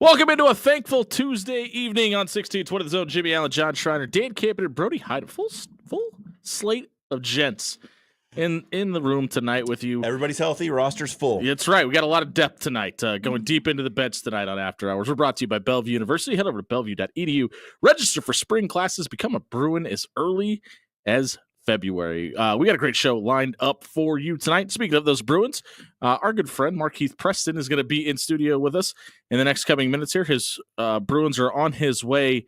Welcome into a thankful Tuesday evening on 1620 The Zone. Jimmy Allen, John Schreiner, Dan Campen, and Brody Hyde. A full slate of gents in the room tonight with you. Everybody's healthy. Roster's full. That's right. We got a lot of depth tonight. Going deep into the beds tonight on After Hours. We're brought to you by Bellevue University. Head over to bellevue.edu. Register for spring classes. Become a Bruin as early as February. We got a great show lined up for you tonight. Speaking of those Bruins, our good friend Markeith Preston is going to be in studio with us in the next coming minutes here. His Bruins are on his way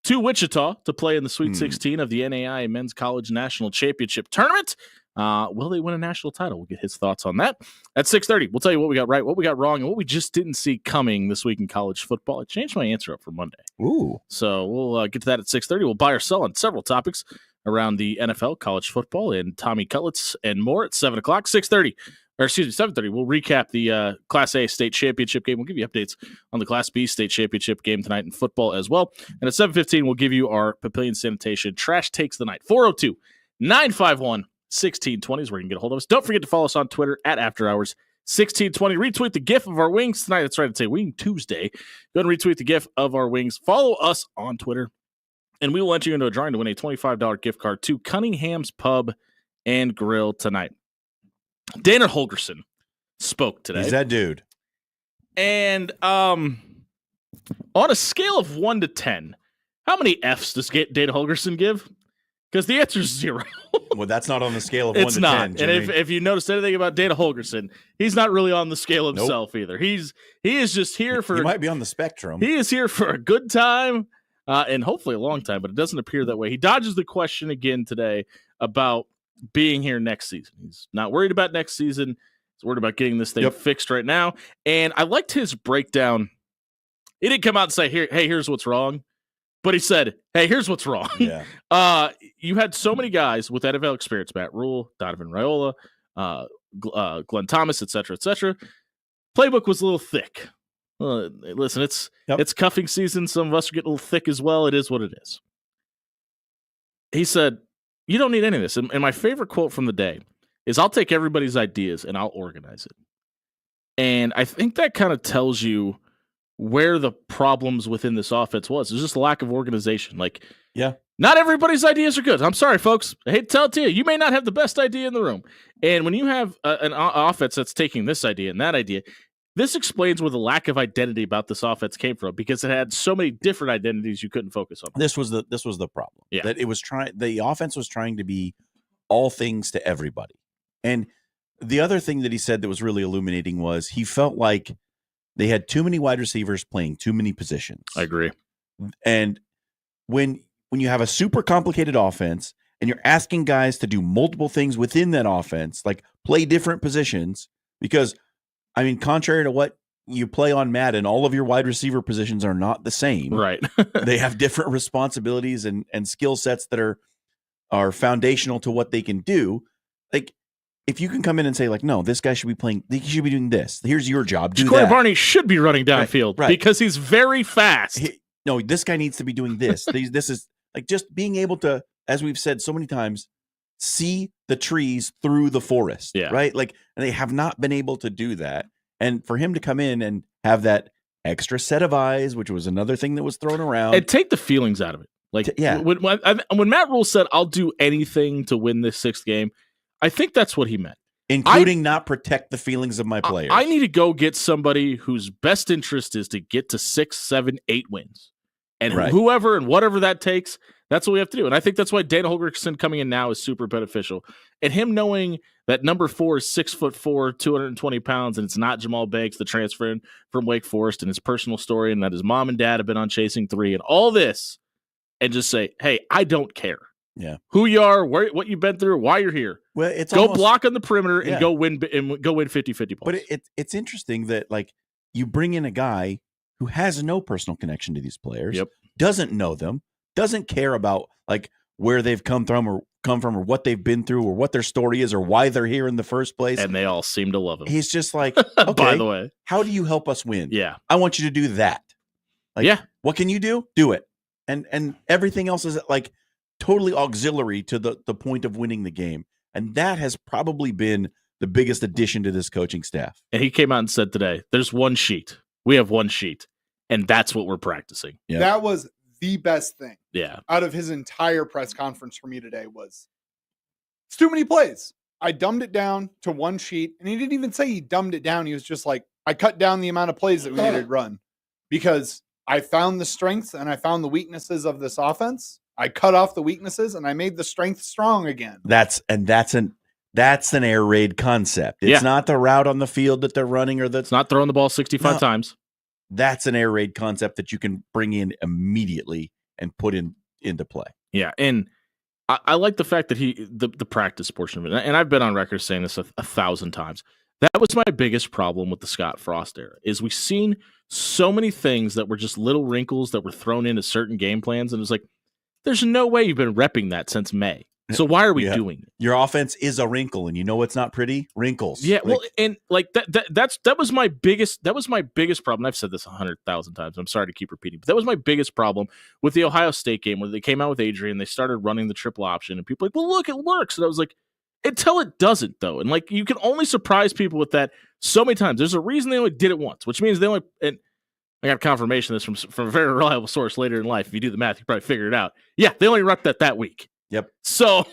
to Wichita to play in the Sweet 16 of the NAI Men's College National Championship Tournament. Will they win a national title? We'll get his thoughts on that at 6:30. We'll tell you what we got right, what we got wrong, and what we just didn't see coming this week in college football. I changed my answer up for Monday. Ooh. So we'll get to that at 6:30. We'll buy or sell on several topics around the NFL, college football, and Tommy Cutlets and more at 7 o'clock. 7:30. We'll recap the Class A state championship game. We'll give you updates on the Class B state championship game tonight in football as well. And at 7:15, we'll give you our Papillion Sanitation Trash Takes the Night. 402-951-1620 is where you can get a hold of us. Don't forget to follow us on Twitter at After Hours 1620. Retweet the GIF of our wings tonight. That's right. It's a Wing Tuesday. Go ahead and retweet the GIF of our wings. Follow us on Twitter. And we will enter you into a drawing to win a $25 gift card to Cunningham's Pub and Grill tonight. Dana Holgorsen spoke today. He's that dude. And on a scale of 1 to 10, how many Fs does Dana Holgorsen give? Because the answer is 0. Well, that's not on the scale of 1 to 10. It's not. Jimmy. And if you noticed anything about Dana Holgorsen, he's not really on the scale himself either. He is just here for. He might be on the spectrum. He is here for a good time. And hopefully a long time, but it doesn't appear that way. He dodges the question again today about being here next season. He's not worried about next season. He's worried about getting this thing fixed right now. And I liked his breakdown. He didn't come out and say, here's what's wrong. But he said, hey, here's what's wrong. Yeah. You had so many guys with NFL experience, Matt Rule, Donovan Raiola, Glenn Thomas, et cetera, et cetera. Playbook was a little thick. Listen, it's cuffing season. Some of us are getting a little thick as well. It is what it is. He said, you don't need any of this. And my favorite quote from the day is, I'll take everybody's ideas and I'll organize it. And I think that kind of tells you where the problems within this offense was. There's just a lack of organization. Not everybody's ideas are good. I'm sorry, folks. I hate to tell it to you. You may not have the best idea in the room. And when you have an offense that's taking this idea and that idea, this explains where the lack of identity about this offense came from, because it had so many different identities you couldn't focus on. This was the problem. Yeah. That the offense was trying to be all things to everybody. And the other thing that he said that was really illuminating was he felt like they had too many wide receivers playing too many positions. I agree. And when you have a super complicated offense and you're asking guys to do multiple things within that offense, like play different positions, because I mean, contrary to what you play on Madden, all of your wide receiver positions are not the same. Right. They have different responsibilities and skill sets that are foundational to what they can do. Like, if you can come in and say, like, no, this guy should be playing, he should be doing this. Here's your job. Do Corey that. Barney should be running downfield because he's very fast. No, this guy needs to be doing this. This is like just being able to, as we've said so many times, see the trees through the forest. Yeah. Right. Like, and they have not been able to do that. And for him to come in and have that extra set of eyes, which was another thing that was thrown around, and take the feelings out of it. Like, when Matt Rule said, I'll do anything to win this 6th game, I think that's what he meant. Including not protect the feelings of my players. I need to go get somebody whose best interest is to get to 6, 7, 8 wins. And whoever and whatever that takes, that's what we have to do. And I think that's why Dana Holgorsen coming in now is super beneficial. And him knowing that number 4 is 6'4", 220 pounds, and it's not Jamal Banks, the transfer in from Wake Forest, and his personal story, and that his mom and dad have been on Chasing 3 and all this, and just say, hey, I don't care. Yeah, who you are, what you've been through, why you're here. Well, it's go block on the perimeter and go win 50-50 balls. But it's interesting that, like, you bring in a guy who has no personal connection to these players, doesn't know them, doesn't care about like where they've come from or what they've been through or what their story is or why they're here in the first place. And they all seem to love him. He's just like, okay, by the way, how do you help us win? Yeah, I want you to do that. Like, what can you do? Do it. And everything else is like totally auxiliary to the point of winning the game. And that has probably been the biggest addition to this coaching staff. And he came out and said today, there's one sheet. We have one sheet. And that's what we're practicing. Yep. That was the best thing. Yeah. Out of his entire press conference for me today was it's too many plays. I dumbed it down to one sheet, and he didn't even say he dumbed it down. He was just like, I cut down the amount of plays that we needed to run because I found the strengths and I found the weaknesses of this offense. I cut off the weaknesses and I made the strength strong again. That's an air raid concept. It's not the route on the field that they're running, or it's not throwing the ball 65 times. That's an air raid concept that you can bring in immediately and put into play. Yeah, and I like the fact that the practice portion of it, and I've been on record saying this 1,000 times. That was my biggest problem with the Scott Frost era, is we've seen so many things that were just little wrinkles that were thrown into certain game plans, and it's like, there's no way you've been repping that since May. So why are we doing it? Your offense is a wrinkle, and you know what's not pretty? Wrinkles. Yeah, well, and like that was my biggest problem. I've said this 100,000 times. I'm sorry to keep repeating, but that was my biggest problem with the Ohio State game where they came out with Adrian, they started running the triple option, and people were like, well, look, it works. And I was like, until it doesn't, though. And like, you can only surprise people with that so many times. There's a reason they only did it once, which means they only, and I got confirmation of this from a very reliable source later in life. If you do the math, you probably figure it out. Yeah, they only repped that week. Yep. So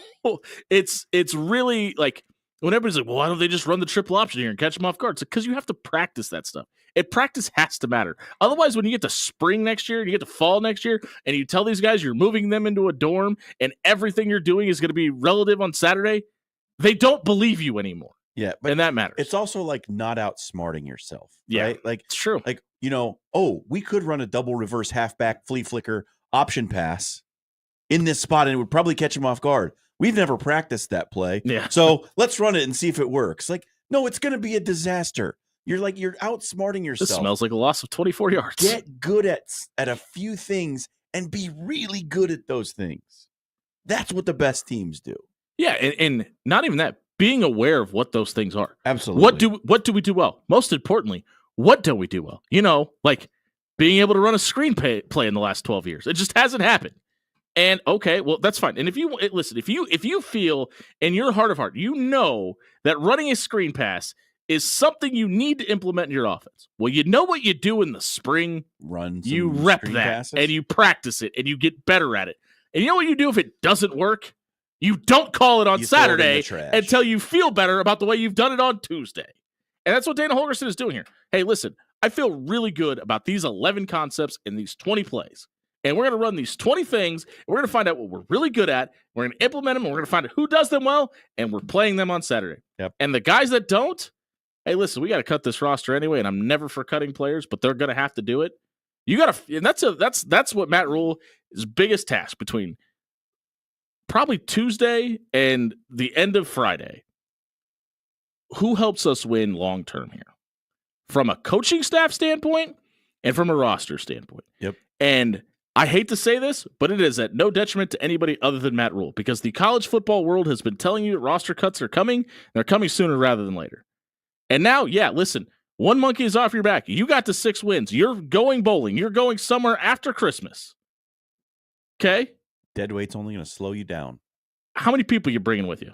it's really like when everybody's like, well, why don't they just run the triple option here and catch them off guard? It's because you have to practice that stuff. Practice has to matter. Otherwise, when you get to spring next year and you get to fall next year and you tell these guys you're moving them into a dorm and everything you're doing is going to be relative on Saturday, they don't believe you anymore. Yeah. And that matters. It's also like not outsmarting yourself. Yeah. Right? Like, it's true. Like, we could run a double reverse halfback flea flicker option pass in this spot and it would probably catch him off guard. We've never practiced that play. Yeah. So let's run it and see if it works. Like, no, it's going to be a disaster. You're outsmarting yourself. This smells like a loss of 24 yards. Get good at a few things and be really good at those things. That's what the best teams do. Yeah. And not even that, being aware of what those things are. Absolutely. What do we do well? Most importantly, what don't we do well? Like being able to run a screen play in the last 12 years. It just hasn't happened. And okay, well, that's fine. And if you feel in your heart of heart, that running a screen pass is something you need to implement in your offense. Well, you know what you do in the spring? You rep that passes. And you practice it and you get better at it. And you know what you do if it doesn't work? You don't call it on Saturday until you feel better about the way you've done it on Tuesday. And that's what Dana Holgorsen is doing here. Hey, listen, I feel really good about these 11 concepts and these 20 plays. And we're going to run these 20 things. And we're going to find out what we're really good at. We're going to implement them. And we're going to find out who does them well. And we're playing them on Saturday. Yep. And the guys that don't, hey, listen, we got to cut this roster anyway. And I'm never for cutting players, but they're going to have to do it. You got to, and that's what Matt Rhule's biggest task between probably Tuesday and the end of Friday. Who helps us win long term here? From a coaching staff standpoint and from a roster standpoint. Yep. And I hate to say this, but it is at no detriment to anybody other than Matt Rhule, because the college football world has been telling you that roster cuts are coming. They're coming sooner rather than later. And now, yeah, listen, one monkey is off your back. You got to 6 wins. You're going bowling. You're going somewhere after Christmas. Okay? Dead weight's only going to slow you down. How many people are you bringing with you?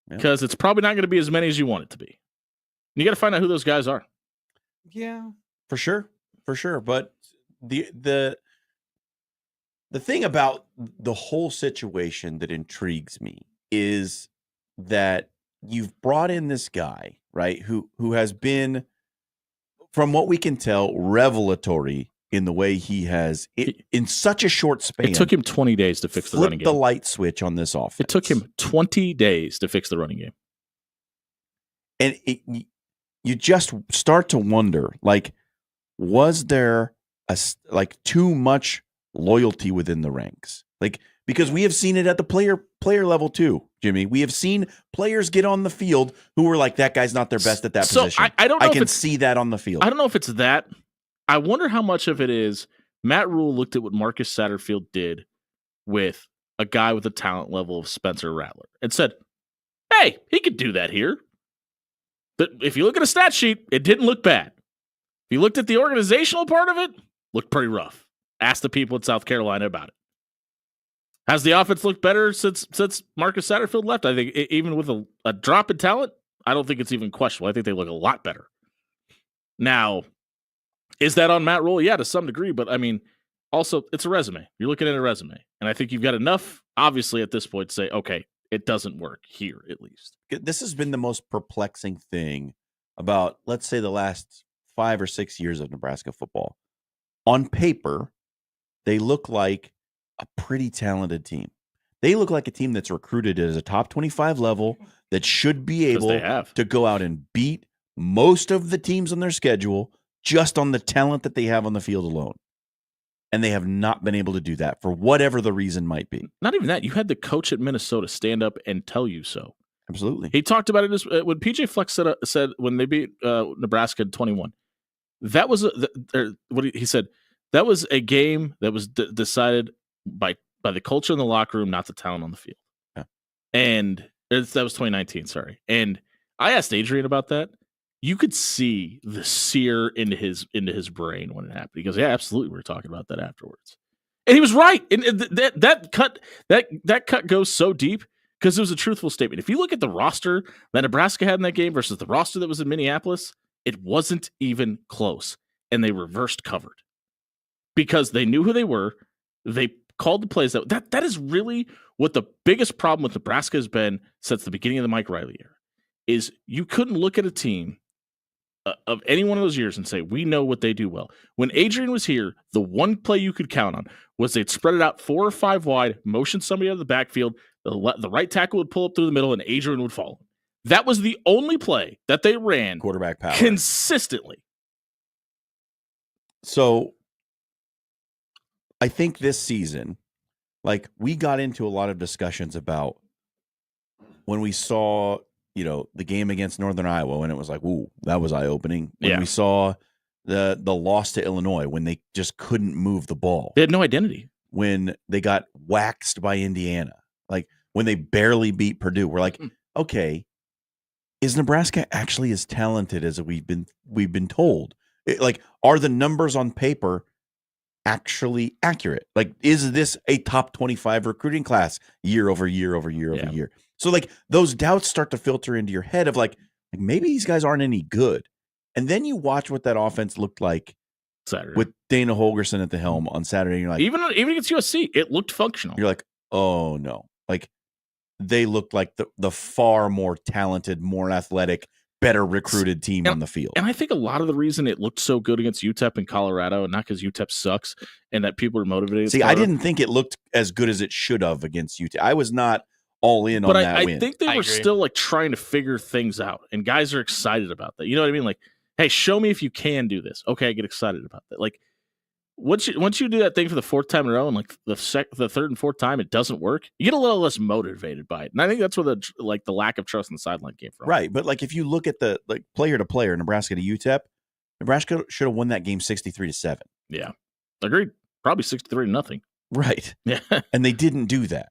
Because it's probably not going to be as many as you want it to be. You got to find out who those guys are. Yeah. For sure. But the thing about the whole situation that intrigues me is that you've brought in this guy, right, who has been, from what we can tell, revelatory in the way he has, in such a short span. It took him 20 days to fix the running game. The light switch on this offense. It took him 20 days to fix the running game. And you just start to wonder, like, was there too much loyalty within the ranks? Like, because we have seen it at the player level too, Jimmy. We have seen players get on the field who were like, that guy's not their best at that position. I don't know. I can see that on the field. I don't know if it's that. I wonder how much of it is Matt Rhule looked at what Marcus Satterfield did with a guy with the talent level of Spencer Rattler and said, hey, he could do that here. But if you look at a stat sheet, it didn't look bad. If you looked at the organizational part of it, looked pretty rough. Ask the people in South Carolina about it. Has the offense looked better since Marcus Satterfield left? I think even with a drop in talent, I don't think it's even questionable. I think they look a lot better. Now, Is that on Matt Rhule? Yeah, to some degree. But I mean, also, it's a resume. You're looking at a resume. And I think you've got enough, obviously, at this point to say, okay, it doesn't work here, at least. This has been the most perplexing thing about, let's say, the last 5 or 6 years of Nebraska football. On paper, they look like a pretty talented team. They look like a team that's recruited as a top 25 level that should be able to go out and beat most of the teams on their schedule just on the talent that they have on the field alone. And they have not been able to do that for whatever the reason might be. Not even that. You had the coach at Minnesota stand up and tell you so. Absolutely. He talked about it when PJ Fleck said when they beat Nebraska in 21. That was what he said. That was a game that was decided by the culture in the locker room, not the talent on the field. Yeah. And that was 2019. Sorry. And I asked Adrian about that. You could see the sear into his brain when it happened. He goes, "Yeah, absolutely. We were talking about that afterwards," and he was right. And that cut goes so deep because it was a truthful statement. If you look at the roster that Nebraska had in that game versus the roster that was in Minneapolis, it wasn't even close, and they reversed covered because they knew who they were. They called the plays that is really what the biggest problem with Nebraska has been since the beginning of the Mike Riley era. Is you couldn't look at a team of any one of those years and say, we know what they do well. When Adrian was here, the one play you could count on was they'd spread it out 4 or 5 wide, motion somebody out of the backfield, the right tackle would pull up through the middle, and Adrian would follow. That was the only play that they ran quarterback power consistently. So I think this season, like, we got into a lot of discussions about when we saw the game against Northern Iowa, and it was like, ooh, that was eye-opening. When we saw the loss to Illinois, when they just couldn't move the ball. They had no identity. When they got waxed by Indiana. Like, when they barely beat Purdue. We're like, okay, is Nebraska actually as talented as we've been told? Are the numbers on paper actually accurate? Like, is this a top 25 recruiting class year over year over year over year? So, like, those doubts start to filter into your head of like maybe these guys aren't any good. And then you watch what that offense looked like Saturday with Dana Holgorsen at the helm on Saturday. And you're like, even against USC, it looked functional. You're like, oh no, like they looked like the far more talented, more athletic, better recruited team on the field. And I think a lot of the reason it looked so good against UTEP in Colorado, and not because UTEP sucks and that people are motivated. See, I didn't think it looked as good as it should have against UTEP. I was not all in on that win. I think they were still like trying to figure things out, and guys are excited about that. You know what I mean? Like, hey, show me if you can do this. Okay, I get excited about that. Like, once you do that thing for the 4th time in a row, and like the 3rd and 4th time it doesn't work, you get a little less motivated by it. And I think that's where the lack of trust in the sideline came from. Right, but like if you look at the player to player, Nebraska to UTEP, Nebraska should have won that game 63-7. Yeah, agreed. Probably 63-0. Right. Yeah, and they didn't do that.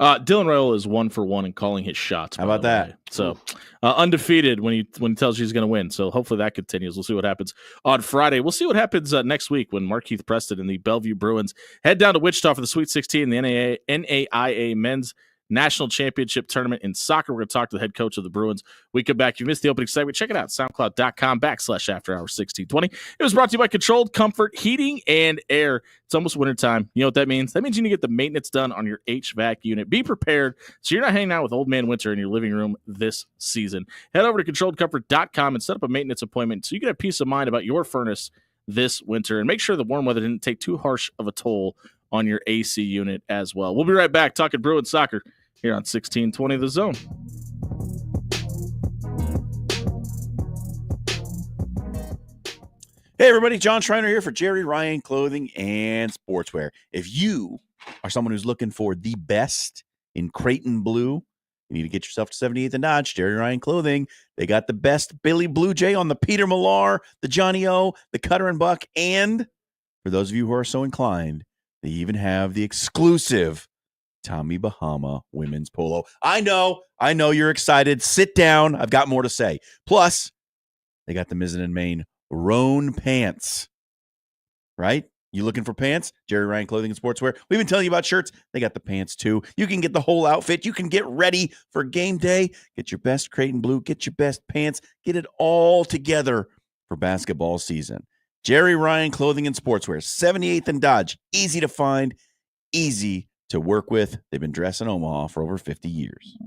Dylan Raiola is 1 for 1 in calling his shots. How about that? So undefeated when he tells you he's going to win. So hopefully that continues. We'll see what happens on Friday. We'll see what happens next week when Markeith Preston and the Bellevue Bruins head down to Wichita for the Sweet 16 in the NAIA Men's National Championship Tournament in soccer. We're going to talk to the head coach of the Bruins. We come back. If you missed the opening segment, check it out. SoundCloud.com/AfterHours1620. It was brought to you by Controlled Comfort Heating and Air. It's almost wintertime. You know what that means? That means you need to get the maintenance done on your HVAC unit. Be prepared so you're not hanging out with old man winter in your living room this season. Head over to ControlledComfort.com and set up a maintenance appointment so you can have peace of mind about your furnace this winter. And make sure the warm weather didn't take too harsh of a toll on your AC unit as well. We'll be right back talking Bruins soccer here on 1620 The Zone. Hey, everybody. John Schreiner here for Jerry Ryan Clothing and Sportswear. If you are someone who's looking for the best in Creighton blue, you need to get yourself to 78th and Dodge, Jerry Ryan Clothing. They got the best Billy Blue Jay on the Peter Millar, the Johnny O, the Cutter and Buck, and for those of you who are so inclined, they even have the exclusive Tommy Bahama women's polo. I know you're excited. Sit down. I've got more to say. Plus, they got the Mizzen and Main Roan pants, right? You looking for pants? Jerry Ryan Clothing and Sportswear. We've been telling you about shirts. They got the pants too. You can get the whole outfit. You can get ready for game day. Get your best Creighton blue. Get your best pants. Get it all together for basketball season. Jerry Ryan Clothing and Sportswear, 78th and Dodge. Easy to find, easy to work with. They've been dressing Omaha for over 50 years.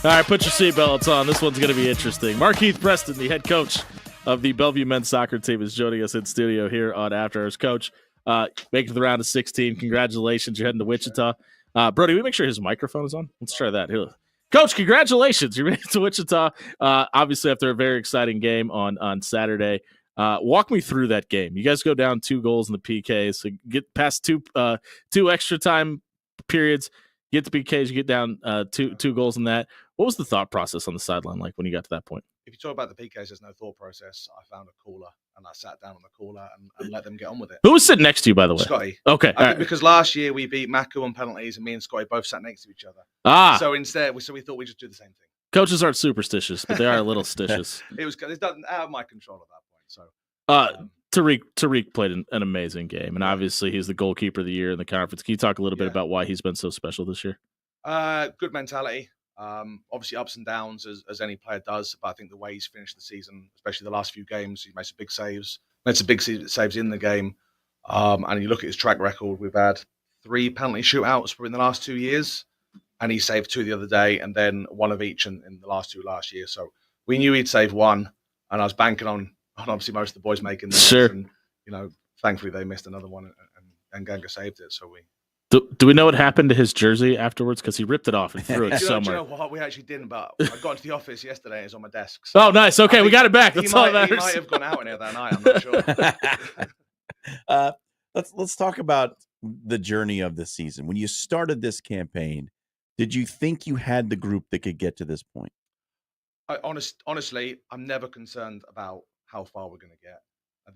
All right, put your seatbelts on. This one's going to be interesting. Markeith Preston, the head coach of the Bellevue men's soccer team, is joining us in studio here on After Hours. Coach, making it to the round of 16. Congratulations. You're heading to Wichita. Brody, we make sure his microphone is on. Let's try that. Here. Coach, congratulations. You're making it to Wichita, obviously after a very exciting game on Saturday. Walk me through that game. You guys go down 2 goals in the PKs. So get past two extra time periods. Get the PKs, you get down two goals in that. What was the thought process on the sideline like when you got to that point? If you talk about the PKs, there's no thought process. I found a cooler and I sat down on the cooler and let them get on with it. Who was sitting next to you, by the way? Scotty. Okay. I think because last year we beat Maku on penalties and me and Scotty both sat next to each other. So instead, we thought we'd just do the same thing. Coaches aren't superstitious, but they are a little stitious. It's done out of my control at that point. So Tariq played an amazing game, and obviously he's the goalkeeper of the year in the conference. Can you talk a little bit about why he's been so special this year? Good mentality. Obviously ups and downs as any player does, but I think the way he's finished the season, especially the last few games, he made some big saves. Made some big saves in the game. And you look at his track record, we've had 3 penalty shootouts in the last 2 years, and he saved 2 the other day, and then 1 of each in the last 2 last year. So we knew he'd save 1, and I was banking on obviously most of the boys making this. Sure. And, thankfully they missed another one, and Ganga saved it. So we. Do we know what happened to his jersey afterwards? Because he ripped it off and threw it somewhere. Do you know what? We actually didn't, but I got into the office yesterday and it's on my desk. So oh, nice. Okay, we got it back. That's all that matters. He might have gone out in it that night. I'm not sure. Let's talk about the journey of the season. When you started this campaign, did you think you had the group that could get to this point? Honestly, I'm never concerned about how far we're going to get.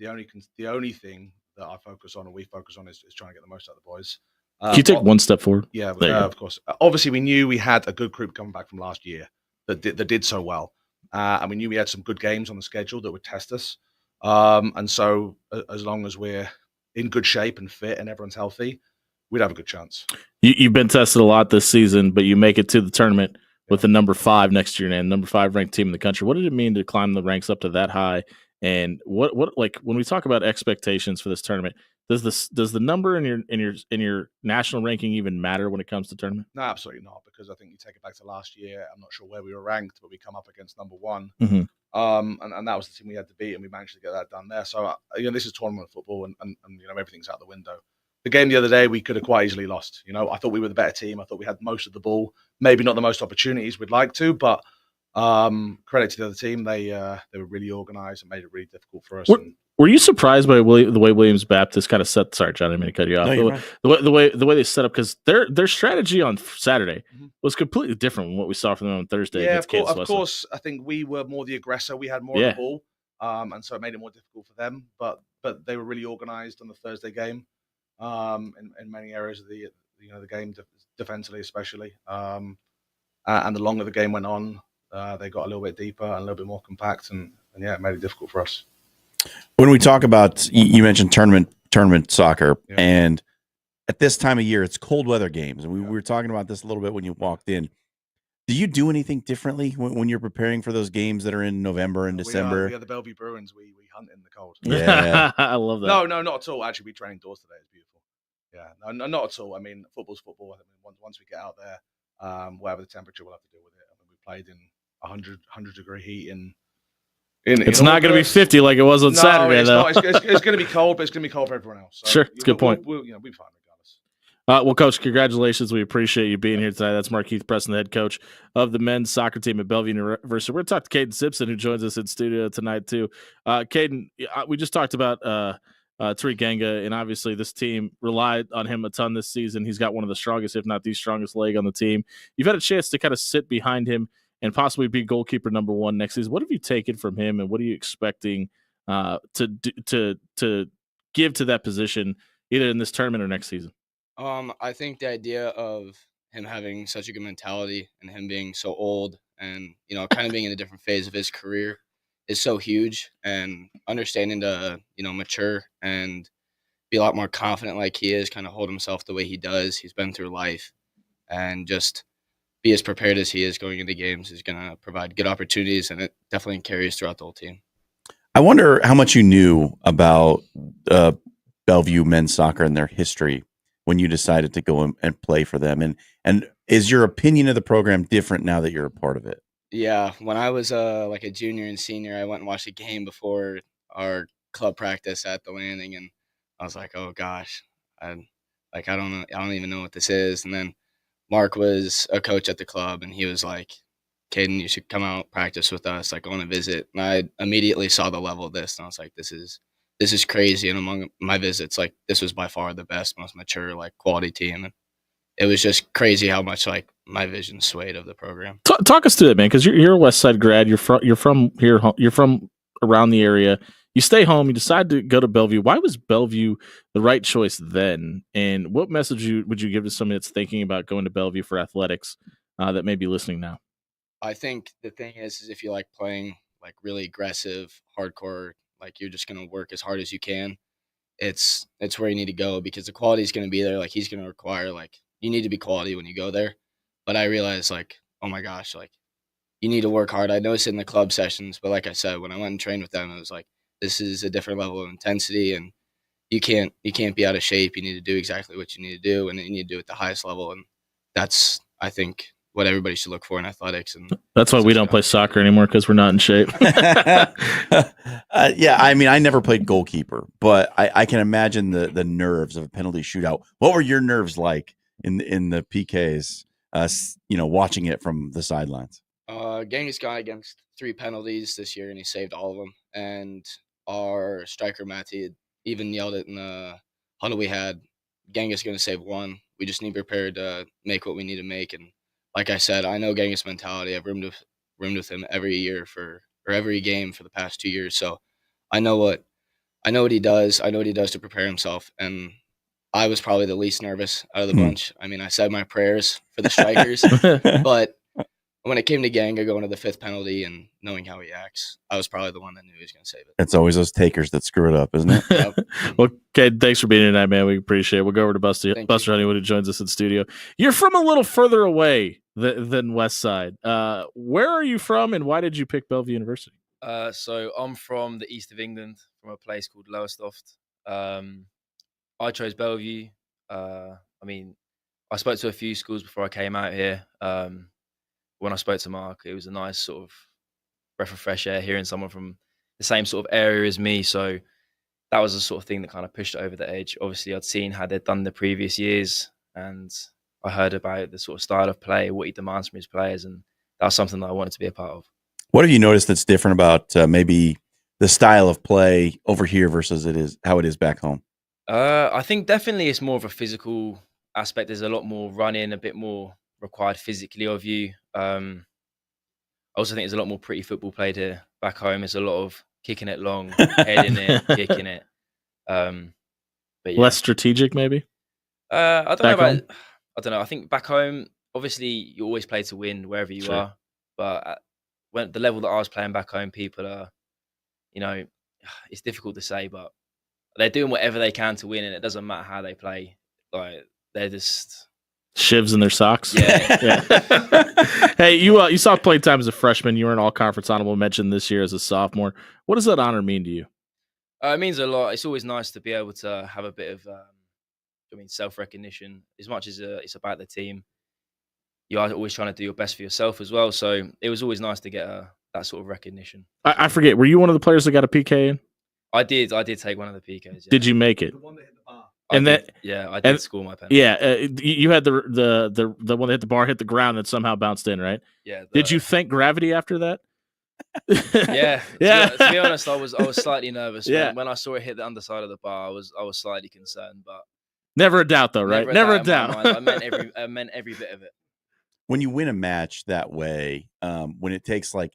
The only thing that I focus on and we focus on is trying to get the most out of the boys. Can you take one step forward? Yeah, of course. Obviously, we knew we had a good group coming back from last year that did so well. And we knew we had some good games on the schedule that would test us. And so as long as we're in good shape and fit and everyone's healthy, we'd have a good chance. You've been tested a lot this season, but you make it to the tournament with the number 5 next to your name, number 5 ranked team in the country. What did it mean to climb the ranks up to that high? And what like when we talk about expectations for this tournament, does the number in your national ranking even matter when it comes to tournament? No, absolutely not, because I think you take it back to last year. I'm not sure where we were ranked, but we come up against number 1. Mm-hmm. And that was the team we had to beat, and we managed to get that done there. So this is tournament football, and everything's out the window. The game the other day, we could have quite easily lost. I thought we were the better team. I thought we had most of the ball, maybe not the most opportunities we'd like to, but credit to the other team. They were really organized and made it really difficult for us. Were you surprised by the way Williams Baptist kind of set? Sorry, John, I didn't mean to cut you off. No, the way they set up, because their strategy on Saturday was completely different from what we saw from them on Thursday. Yeah, of course. I think we were more the aggressor. We had more of the ball, and so it made it more difficult for them. But they were really organized on the Thursday game, in many areas of the game, defensively especially. And the longer the game went on, they got a little bit deeper and a little bit more compact, and it made it difficult for us. When we talk about, you mentioned tournament soccer, and at this time of year, it's cold weather games. And we were talking about this a little bit when you walked in. Do you do anything differently when you're preparing for those games that are in November and December? We are the Bellevue Bruins. We hunt in the cold. Yeah, I love that. No, not at all. Actually, we train indoors today. It's beautiful. Yeah, no, not at all. I mean, football's football. I mean, once we get out there, whatever the temperature, we'll have to deal with it. I mean, we played in 100 degree heat it's not going to be 50 like it was on Saturday, though. It's going to be cold, but it's going to be cold for everyone else. So sure, it's a good point. We'll be fine regardless. Well, Coach, congratulations. We appreciate you being here tonight. That's Markeith Preston, the head coach of the men's soccer team at Bellevue University. We're going to talk to Caden Simpson, who joins us in studio tonight, too. Caden, we just talked about Tariq Ganga, and obviously this team relied on him a ton this season. He's got one of the strongest, if not the strongest leg on the team. You've had a chance to kind of sit behind him and possibly be goalkeeper number 1 next season. What have you taken from him, and what are you expecting to give to that position, either in this tournament or next season? I think the idea of him having such a good mentality and him being so old and, kind of being in a different phase of his career is so huge, and understanding to, mature and be a lot more confident like he is, kind of hold himself the way he does. He's been through life, and just be as prepared as he is going into games is going to provide good opportunities, and it definitely carries throughout the whole team. I wonder how much you knew about Bellevue men's soccer and their history when you decided to go and play for them. And is your opinion of the program different now that you're a part of it? Yeah. When I was like a junior and senior, I went and watched a game before our club practice at the Landing, and I was like, oh gosh, I don't even know what this is. And then Mark was a coach at the club, and he was like, Caden, you should come out practice with us, like on a visit. And I immediately saw the level of this, and I was like, this is crazy. And among my visits, like, this was by far the best, most mature, like, quality team. And it was just crazy how much, like, my vision swayed of the program. Talk us through it, man, because you're a West Side grad. You're from here. You're from around the area. You stay home. You decide to go to Bellevue. Why was Bellevue the right choice then? And what message would you give to somebody that's thinking about going to Bellevue for athletics that may be listening now? I think the thing is if you like playing like really aggressive, hardcore, like you're just gonna work as hard as you can. It's where you need to go because the quality is gonna be there. Like he's gonna require like you need to be quality when you go there. But I realized like, oh my gosh, like you need to work hard. I noticed it in the club sessions, but like I said, when I went and trained with them, it was like this is a different level of intensity, and you can't be out of shape. You need to do exactly what you need to do, and you need to do it at the highest level. And that's I think what everybody should look for in athletics. And that's why we don't play soccer anymore because we're not in shape. Yeah, I mean, I never played goalkeeper, but I can imagine the nerves of a penalty shootout. What were your nerves like in the PKs? Watching it from the sidelines. Genghis got against 3 penalties this year, and he saved all of them. And our striker Matty even yelled it in the huddle we had. Genghis going to save 1. We just need prepared to make what we need to make. And like I said, I know Genghis mentality. I've roomed with him every year or every game for the past 2 years. So I know what he does. I know what he does to prepare himself. And I was probably the least nervous out of the bunch. I mean, I said my prayers for the strikers, but when it came to Ganga going to the 5th penalty and knowing how he acts, I was probably the one that knew he was going to save it. It's always those takers that screw it up, isn't it? Yep. Well, okay, thanks for being here tonight, man. We appreciate it. We'll go over to Buster Honeywood, who joins us in studio. You're from a little further away than West Side. Where are you from, and why did you pick Bellevue University? So I'm from the east of England, from a place called Lowestoft. I chose Bellevue. I mean, I spoke to a few schools before I came out here. When I spoke to Mark, it was a nice sort of breath of fresh air hearing someone from the same sort of area as me. So that was the sort of thing that kind of pushed it over the edge. Obviously, I'd seen how they'd done the previous years, and I heard about the sort of style of play, what he demands from his players, and that was something that I wanted to be a part of. What have you noticed that's different about maybe the style of play over here versus how it is back home? I think definitely it's more of a physical aspect. There's a lot more running, a bit more required physically of you. I also think there's a lot more pretty football played here. Back home, it's a lot of kicking it long, heading it, kicking it. But yeah. Less strategic, maybe. I don't know. I think back home, obviously, you always play to win wherever you are. But when the level that I was playing back home, people are, it's difficult to say, but they're doing whatever they can to win, and it doesn't matter how they play. Like they're just shivs in their socks. Yeah. Hey, you saw playing time as a freshman. You were an all-conference honorable mention this year as a sophomore. What does that honor mean to you? It means a lot. It's always nice to be able to have a bit of, self-recognition. As much as it's about the team, you are always trying to do your best for yourself as well. So it was always nice to get that sort of recognition. I forget. Were you one of the players that got a PK in? I did take one of the PKs. Yeah. Did you make it? The one that hit the bar. I did score my penalty. Yeah, you had the one that hit the bar, hit the ground, and somehow bounced in, right? Yeah. Did you thank gravity after that? Yeah. Yeah. To be honest, I was slightly nervous. Yeah. When I saw it hit the underside of the bar, I was slightly concerned, but never a doubt, though, right? Never a doubt. I meant every bit of it. When you win a match that way, when it takes like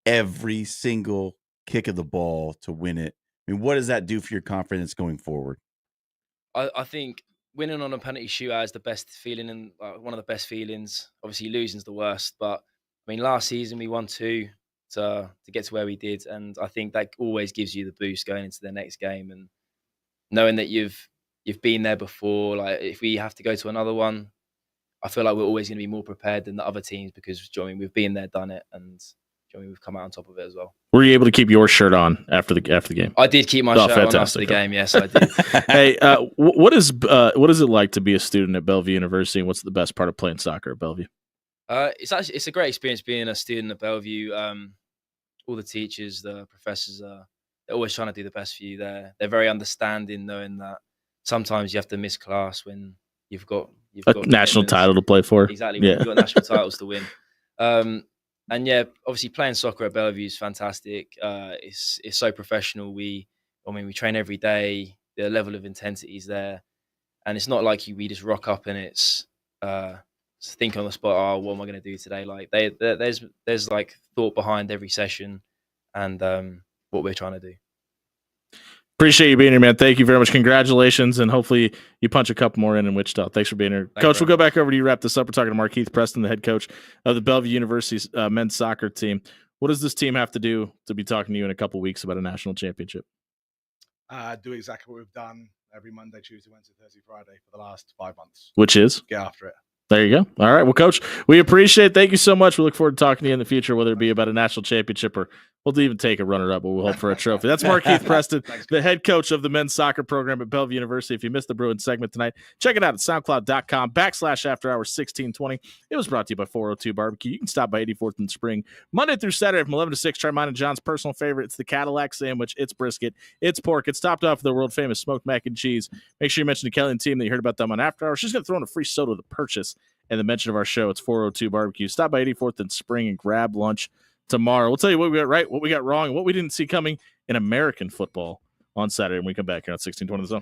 every single kick of the ball to win it, I mean, what does that do for your confidence going forward? I think winning on a penalty shootout is the best feeling and one of the best feelings. Obviously, losing's the worst, but I mean, last season we won 2 to get to where we did, and I think that always gives you the boost going into the next game. And knowing that you've been there before, like if we have to go to another one, I feel like we're always going to be more prepared than the other teams because we've been there, done it, and we've come out on top of it as well. Were you able to keep your shirt on after the game? I did keep my shirt on after the game. Yes, I did. Hey, what is it like to be a student at Bellevue University, and what's the best part of playing soccer at Bellevue? It's a great experience being a student at Bellevue. All the teachers, the professors they're always trying to do the best for you. They're very understanding, knowing that sometimes you have to miss class when you've got a national title to play for. Exactly, yeah. You've got national titles to win. And yeah, obviously playing soccer at Bellevue is fantastic. It's so professional. We train every day. The level of intensity is there, and it's not like we just rock up and it's think on the spot. Oh, what am I going to do today? Like there's like thought behind every session, and what we're trying to do. Appreciate you being here, man. Thank you very much. Congratulations, and hopefully you punch a couple more in Wichita. Thanks for being here. Coach, we'll go back over to you, wrap this up. We're talking to Markeith Preston, the head coach of the Bellevue University's men's soccer team. What does this team have to do to be talking to you in a couple weeks about a national championship? Do exactly what we've done every Monday, Tuesday, Wednesday, Thursday, Friday for the last 5 months. Which is? Get after it. There you go. All right. Well, Coach, we appreciate it. Thank you so much. We look forward to talking to you in the future, whether it be about a national championship or we'll even take a runner-up, but we'll hope for a trophy. That's Markeith Preston, the head coach of the men's soccer program at Bellevue University. If you missed the Bruins segment tonight, check it out at soundcloud.com/afterhours1620. It was brought to you by 402 Barbecue. You can stop by 84th and Spring Monday through Saturday from 11 to 6. Try mine and John's personal favorite. It's the Cadillac sandwich. It's brisket. It's pork. It's topped off with the world-famous smoked mac and cheese. Make sure you mention to Kelly and team that you heard about them on After Hours. She's going to throw in a free soda with a purchase and the mention of our show. It's 402 Barbecue. Stop by 84th and Spring and grab lunch tomorrow. We'll tell you what we got right, what we got wrong, and what we didn't see coming in American football on Saturday when we come back here on 1620 The Zone.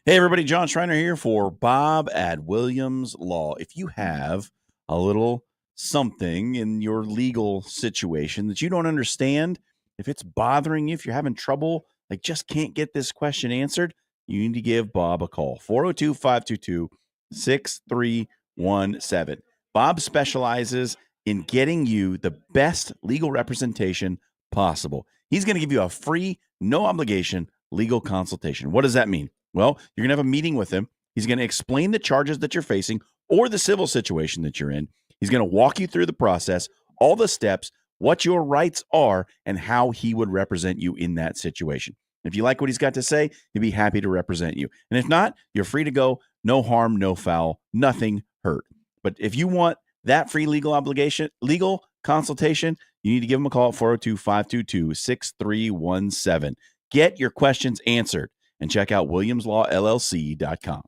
Hey, everybody. John Schreiner here for Bob at Williams Law. If you have a little something in your legal situation that you don't understand, if it's bothering you, if you're having trouble, like just can't get this question answered, you need to give Bob a call. 402-522-6317. Bob specializes in getting you the best legal representation possible. He's going to give you a free, no obligation legal consultation. What does that mean? Well, you're going to have a meeting with him. He's going to explain the charges that you're facing or the civil situation that you're in. He's going to walk you through the process, all the steps, what your rights are, and how he would represent you in that situation. If you like what he's got to say, he'd be happy to represent you. And if not, you're free to go. No harm, no foul, nothing hurt. But if you want that free legal consultation, you need to give him a call at 402-522-6317. Get your questions answered and check out williamslawllc.com.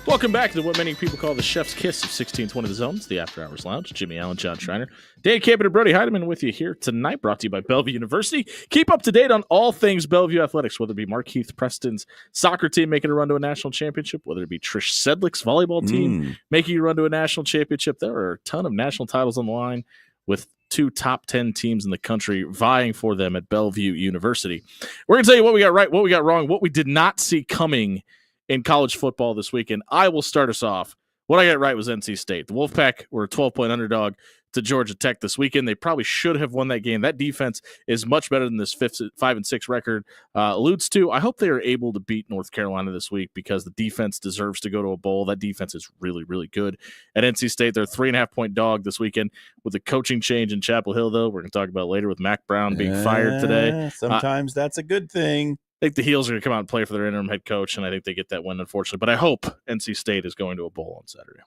Welcome back to what many people call the chef's kiss of 1620 The Zones, the After Hours Lounge. Jimmy Allen, John Schreiner, Dan Campbell, and Brody Heidemann with you here tonight, brought to you by Bellevue University. Keep up to date on all things Bellevue athletics, whether it be Markeith Preston's soccer team making a run to a national championship, whether it be Trish Sedlick's volleyball team making a run to a national championship. There are a ton of national titles on the line with 2 top 10 teams in the country vying for them at Bellevue University. We're going to tell you what we got right, what we got wrong, what we did not see coming in college football this weekend. I will start us off. What I got right was NC State. The Wolfpack were a 12-point underdog to Georgia Tech this weekend. They probably should have won that game. That defense is much better than this 5-6 record alludes to. I hope they are able to beat North Carolina this week because the defense deserves to go to a bowl. That defense is really, really good. At NC State, they're a 3.5-point dog this weekend with the coaching change in Chapel Hill, though. We're going to talk about later with Mac Brown being fired today. Sometimes that's a good thing. I think the Heels are going to come out and play for their interim head coach, and I think they get that win, unfortunately. But I hope NC State is going to a bowl on Saturday.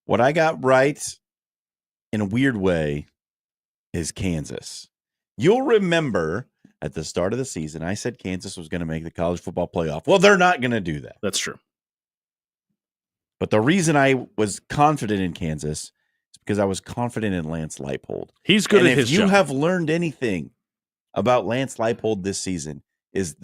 What I got right, in a weird way, is Kansas. You'll remember at the start of the season, I said Kansas was going to make the college football playoff. Well, they're not going to do that. That's true. But the reason I was confident in Kansas is because I was confident in Lance Leipold. He's good at his job. If you have learned anything about Lance Leipold this season, is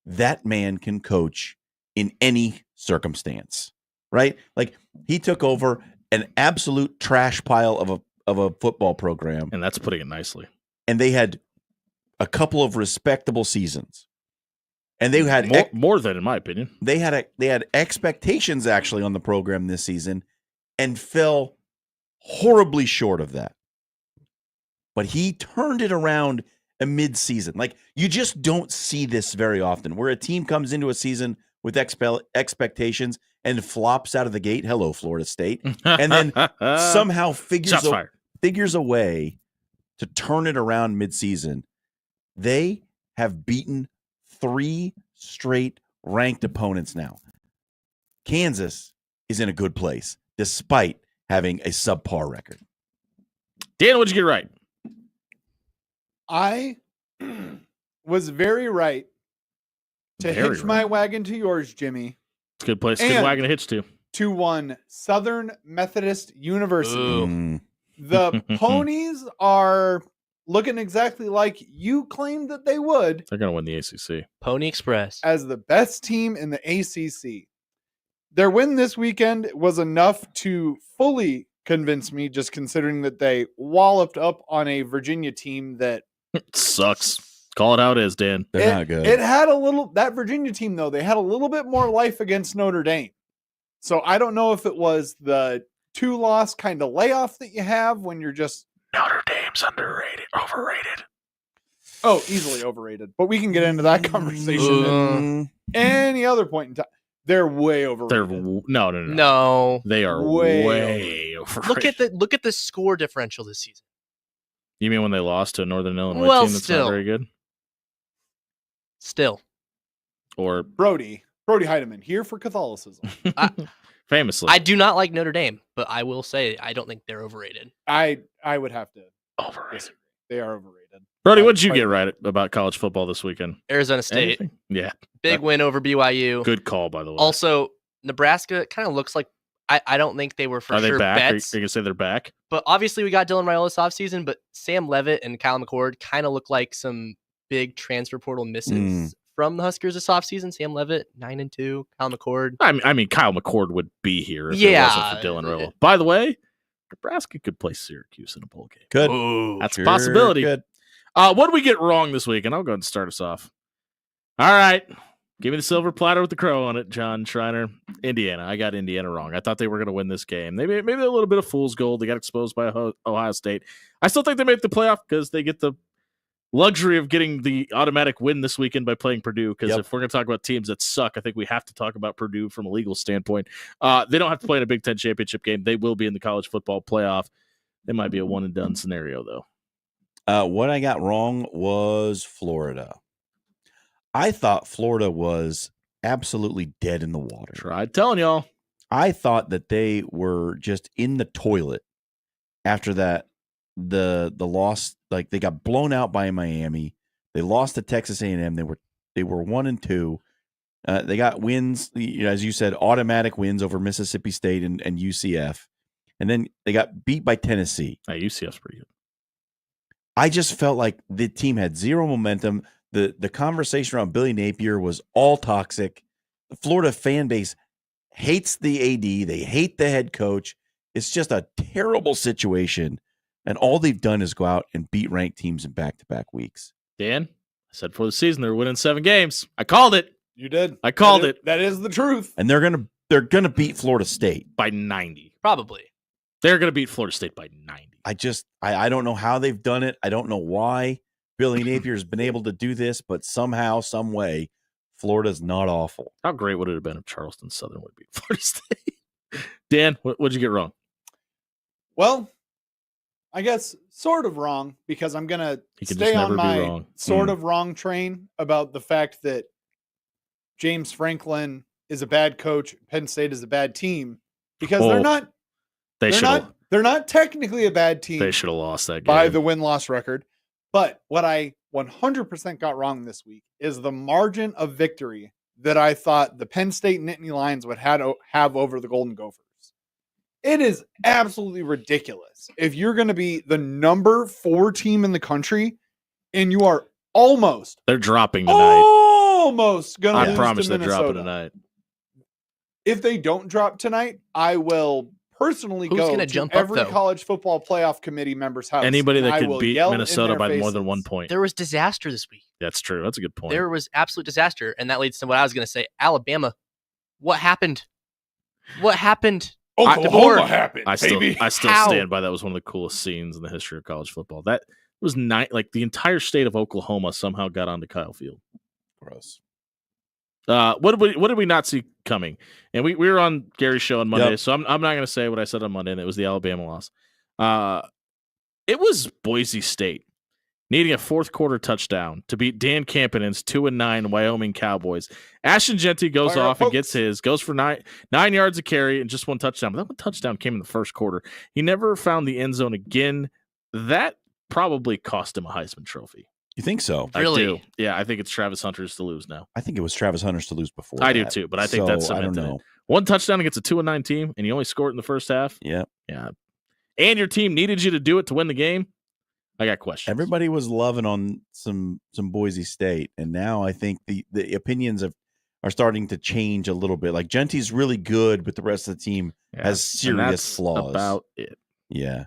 that man can coach in any circumstance, right? Like, he took over an absolute trash pile of a football program, And that's putting it nicely. and they had a couple of respectable seasons, and they had More than, in my opinion. they had expectations actually on the program this season, and fell horribly short of that. But he turned it around a mid-season. Like, you just don't see this very often, where a team comes into a season with expectations and flops out of the gate. Hello, Florida State. And then somehow figures a way to turn it around mid-season. They have beaten 3 straight ranked opponents now. Kansas is in a good place, despite having a subpar record. Dan, what'd you get right? I was very right to hitch my wagon to yours, Jimmy, It's a good place. Good And- wagon to hitch to. to one Southern Methodist University. Ooh. The Ponies are looking exactly like you claimed that they would, They're going to win the ACC. Pony Express. as the best team in the ACC. Their win this weekend was enough to fully convince me, just considering that they walloped up on a Virginia team that Sucks. Call it how it is, Dan. They're not good. It had a little, that Virginia team, though, they had a little bit more life against Notre Dame. So I don't know if it was the 2-loss kind of layoff that you have when you're just. Notre Dame's overrated. Oh, easily overrated. But we can get into that conversation at any other point in time. They're way overrated. No. No. They are Way way overrated. Look at the score differential this season. You mean when they lost to a Northern Illinois Well, team that's still. not very good? Still. Or Brody Heidemann here for Catholicism. famously. I do not like Notre Dame, but I will say I don't think they're overrated. I would have to overrated. disagree. They are overrated. Brody, what'd you Quite- get right about college football this weekend? Arizona State, Anything? Yeah. big win over BYU. Good call, by the way. Also, Nebraska kind of looks like I don't think they were for Are they sure back? Are you bets. going to say they're back? But obviously, we got Dylan Raiola this offseason, but Sam Levitt and Kyle McCord kind of look like some big transfer portal misses from the Huskers this offseason. Sam Levitt, 9-2. Kyle McCord. I mean, Kyle McCord would be here if it wasn't for Dylan Raiola. By the way, Nebraska could play Syracuse in a bowl game. Good. Ooh. That's a possibility. Good. What did we get wrong this week? And I'll go ahead and start us off. All right. Give me the silver platter with the crow on it, John Schreiner. Indiana. I got Indiana wrong. I thought they were going to win this game. Maybe a little bit of fool's gold. They got exposed by Ohio State. I still think they made the playoff because they get the luxury of getting the automatic win this weekend by playing Purdue. Because if we're going to talk about teams that suck, I think we have to talk about Purdue from a legal standpoint. They don't have to play in a Big Ten championship game. They will be in the college football playoff. It might be a one and done scenario, though. What I got wrong was Florida. I thought Florida was absolutely dead in the water. Tried telling y'all. I thought that they were just in the toilet after that. The loss, like, they got blown out by Miami. They lost to Texas A&M. They were 1-2. They got wins, as you said, automatic wins over Mississippi State and UCF. And then they got beat by Tennessee. UCF's pretty good. I just felt like the team had zero momentum. The conversation around Billy Napier was all toxic. The Florida fan base hates the AD. They hate the head coach. It's just a terrible situation. And all they've done is go out and beat ranked teams in back-to-back weeks. Dan, I said for the season they were winning 7 games. I called it. You did. I called it. That is the truth. And they're gonna beat Florida State by 90. Probably. They're gonna beat Florida State by 90. I don't know how they've done it. I don't know why Billy Napier's been able to do this, but somehow, some way, Florida's not awful. How great would it have been if Charleston Southern would beat Florida State? Dan, what'd you get wrong? Well, I guess sort of wrong, because I'm going to He can stay just on never be my wrong. sort of wrong train about the fact that James Franklin is a bad coach, Penn State is a bad team, because Oh, they're not They should have. they're not technically a bad team They should have lost that game. by the win-loss record. But what I 100% got wrong this week is the margin of victory that I thought the Penn State Nittany Lions would have over the Golden Gophers. It is absolutely ridiculous. If you're going to be the number 4 team in the country and you are almost They're dropping Oh, tonight. going to I lose promise to they're Minnesota. dropping tonight. If they don't drop tonight, I will personally Who's go gonna to jump up, every though? college football playoff committee member's house. Anybody and that I could will beat yell in Minnesota their by more than faces. 1 point. There was disaster this week. That's true. That's a good point. There was absolute disaster. And that leads to what I was going to say. Alabama. What happened? What happened? Oklahoma happened, I still How? stand by that was one of the coolest scenes in the history of college football. That was like the entire state of Oklahoma somehow got onto Kyle Field. Gross. What did we not see coming? And we were on Gary's show on Monday, Yep. so I'm not going to say what I said on Monday, and it was the Alabama loss. It was Boise State needing a fourth quarter touchdown to beat Dan Campanen's 2-9 Wyoming Cowboys. Ashton Genty goes Fire up, off and folks. gets his, goes for 9 yards of carry and just 1 touchdown. But that 1 touchdown came in the first quarter. He never found the end zone again. That probably cost him a Heisman Trophy. You think so? Really? I do. Yeah, I think it's Travis Hunter's to lose now. I think it was Travis Hunter's to lose before. I do that. too, but I think that's I don't cemented it. know. 1 touchdown against a 2-9 team, and you only scored in the first half. Yeah. Yeah. And your team needed you to do it to win the game. I got questions. Everybody was loving on some Boise State, and now I think the opinions are starting to change a little bit. Like Genty's really good, but the rest of the team Yeah, has and serious that's flaws. About it. Yeah.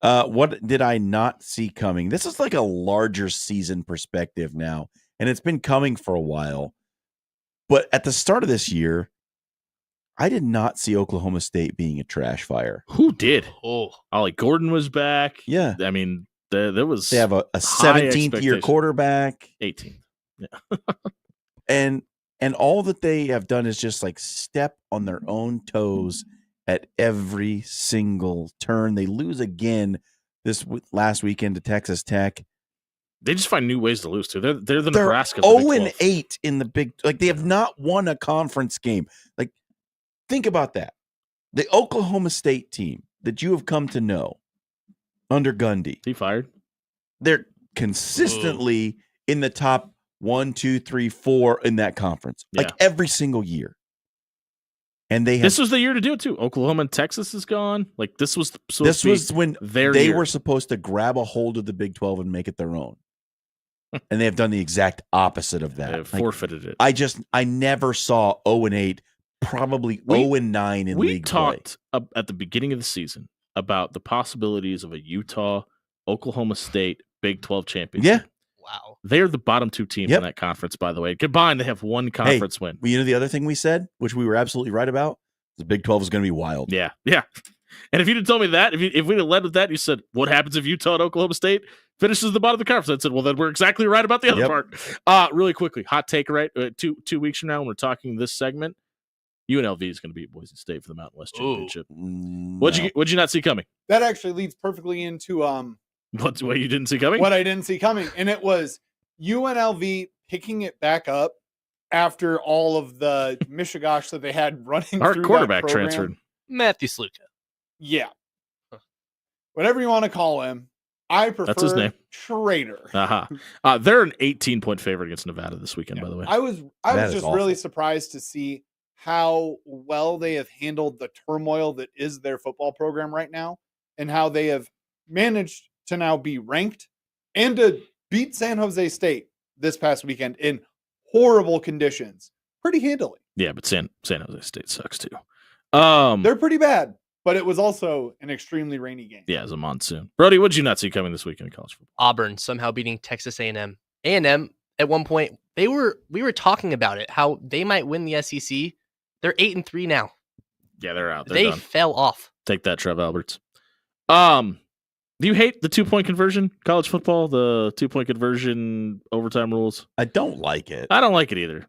What did I not see coming? This is like a larger season perspective now, and it's been coming for a while. But at the start of this year, I did not see Oklahoma State being a trash fire. Who did? Oh, Ollie Gordon was back. Yeah. I mean, there was They have a high 17th year expectation. quarterback. 18. And all that they have done is just like step on their own toes at every single turn. They lose again last weekend to Texas Tech. They just find new ways to lose too. They're the They're Nebraska. of the Big 12. 0-8 in the big. Like they have not won a conference game. Like think about that. The Oklahoma State team that you have come to know under Gundy, He fired. they're consistently in the top 1, 2, 3, 4 in that conference, like Yeah. every single year. And they have, This was the year to do it too. Oklahoma and Texas is gone. Like this was this was when their they year. were supposed to grab a hold of the Big 12 and make it their own. And they have done the exact opposite of They that. have Like, forfeited it. I never saw 0-8, probably We- 0-9 in we league play. talked at the beginning of the season about the possibilities of a Utah, Oklahoma State Big 12 championship. Yeah. wow. They're the bottom 2 teams Yep. in that conference, by the way. Combined, they have 1 conference win. Well, you know the other thing we said, which we were absolutely right about, the Big 12 is going to be wild. Yeah, yeah. And if you'd have told me that, if we'd have led with that, you said, what happens if Utah and Oklahoma State finishes the bottom of the conference? I said, well, then we're exactly right about the other Yep. part. Really quickly, hot take, right? 2 weeks from now, when we're talking this segment, UNLV is going to beat Boise State for the Mountain West Championship. What'd you not see coming? That actually leads perfectly into What you didn't see coming? what I didn't see coming, and it was UNLV picking it back up after all of the mishigosh that they had running. Our through that quarterback program. transferred. Matthew Sluka. Yeah, whatever you want to call him, I prefer That's his name. Schrader. They're an 18-point favorite against Nevada this weekend, by the way. I was That is just awful. really surprised to see how well they have handled the turmoil that is their football program right now, and how they have managed to now be ranked and to beat San Jose State this past weekend in horrible conditions pretty handily. Yeah, but San Jose State sucks too. They're pretty bad, but it was also an extremely rainy game. Yeah, it's a monsoon. Brody, what did you not see coming this weekend in college football? Auburn somehow beating Texas A&M. A&M at one point we were talking about it, how they might win the SEC. They're 8-3 now. Yeah, they're out. They done. fell off. Take that, Trev Alberts. Do you hate the 2-point conversion college football? The 2-point conversion overtime rules? I don't like it. I don't like it either.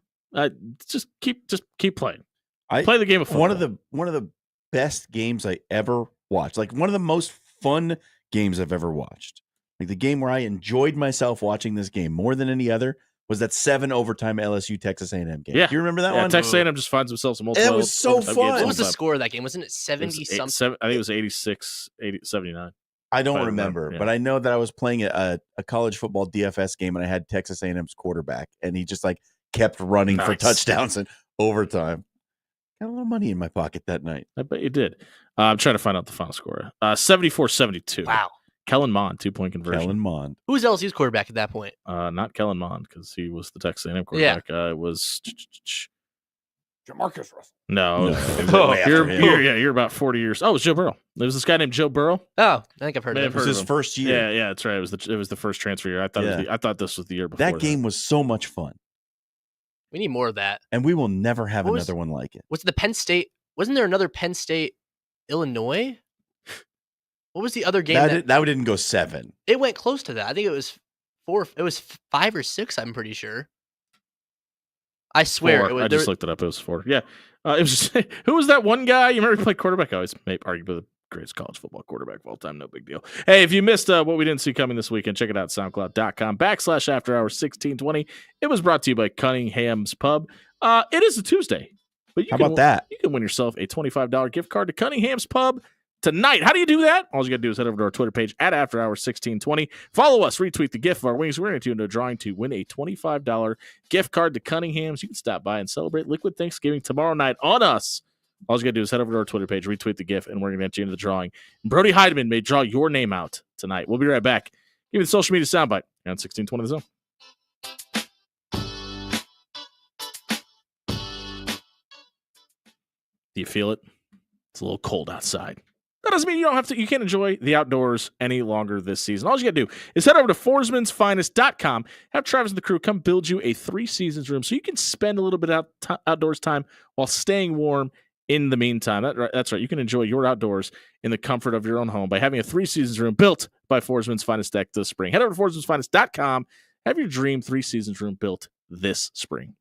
Just keep playing. Play the game of football. One of the best games I ever watched. Like one of the most fun games I've ever watched. Like the game where I enjoyed myself watching this game more than any other was that 7 overtime LSU Texas A&M game. Yeah. Do you remember that Yeah, one? Texas A&M just finds themselves a multiple. It was so overtime fun. games What all was the time. score of that game? Wasn't it 70 something? I think it was 86, 79. I don't I remember, remember, yeah. but I know that I was playing a college football DFS game and I had Texas A&M's quarterback, and he just like kept running for Nice. touchdowns and overtime. Got a little money in my pocket that night. I bet you did. I'm trying to find out the final score. 74-72. Wow. Kellen Mond, 2-point conversion. Kellen Mond. Who was LSU's quarterback at that point? Not Kellen Mond, because he was the Texas A&M quarterback. It was Jamarcus Russell. no. Oh, way after him. You're about 40 years. Oh, it was Joe Burrow. There was this guy named Joe Burrow. Oh, I think I've heard May of have him. It was heard his of him. first year. Yeah, that's right. It was the first transfer year. I thought Yeah. I thought this was the year before. That game was so much fun, We need more of that. and we will never have What was- another one like it. Was it the Penn State? Wasn't there another Penn State, Illinois? What was the other game that That didn't go 7. it went close to that? I think it was 4. It was 5 or 6. I'm pretty sure. I swear. Four. It was, I just looked it up. It was 4. Yeah. It was just, who was that one guy? You remember he played quarterback? I always arguably the greatest college football quarterback of all time. No big deal. Hey, if you missed what we didn't see coming this weekend, check it out. SoundCloud.com/afterhours1620. It was brought to you by Cunningham's Pub. It is a Tuesday. But How about that? You can win yourself a $25 gift card to Cunningham's Pub tonight. How do you do that? All you got to do is head over to our Twitter page at AfterHours1620. Follow us, retweet the gift of our wings. We're going to do a drawing to win a $25 gift card to Cunningham's. You can stop by and celebrate Liquid Thanksgiving tomorrow night on us. All you got to do is head over to our Twitter page, retweet the gift, and we're going to get you into the drawing. Brody Heideman may draw your name out tonight. We'll be right back. Give me the social media soundbite on 1620 The Zone. Do you feel it? It's a little cold outside. That doesn't mean you can't enjoy the outdoors any longer this season. All you got to do is head over to forsmansfinest.com. Have Travis and the crew come build you a 3-seasons room so you can spend a little bit outdoors time while staying warm in the meantime. That's right. You can enjoy your outdoors in the comfort of your own home by having a 3-seasons room built by Forsman's Finest Deck this spring. Head over to forsmansfinest.com. Have your dream 3-seasons room built this spring.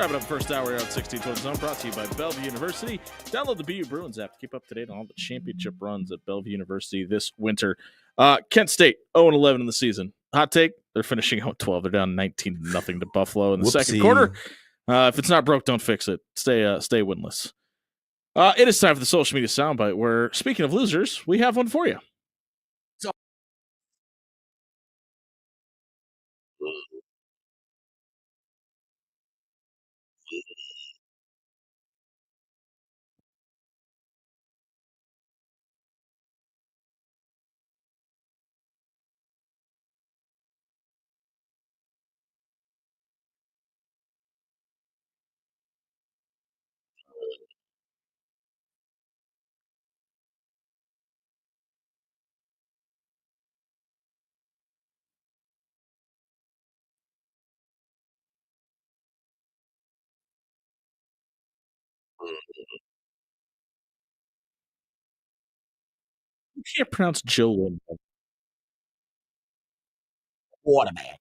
Wrapping up first hour here on 1620 Zone, brought to you by Bellevue University. Download the BU Bruins app to keep up to date on all the championship runs at Bellevue University this winter. Kent State 0-11 in the season. Hot take: they're finishing 0-12. They're down 19-0 to Buffalo in the second quarter. If it's not broke, don't fix it. Stay winless. It is time for the social media soundbite. Where, speaking of losers, we have one for you. You can't pronounce Joe Lynn. Quarterback.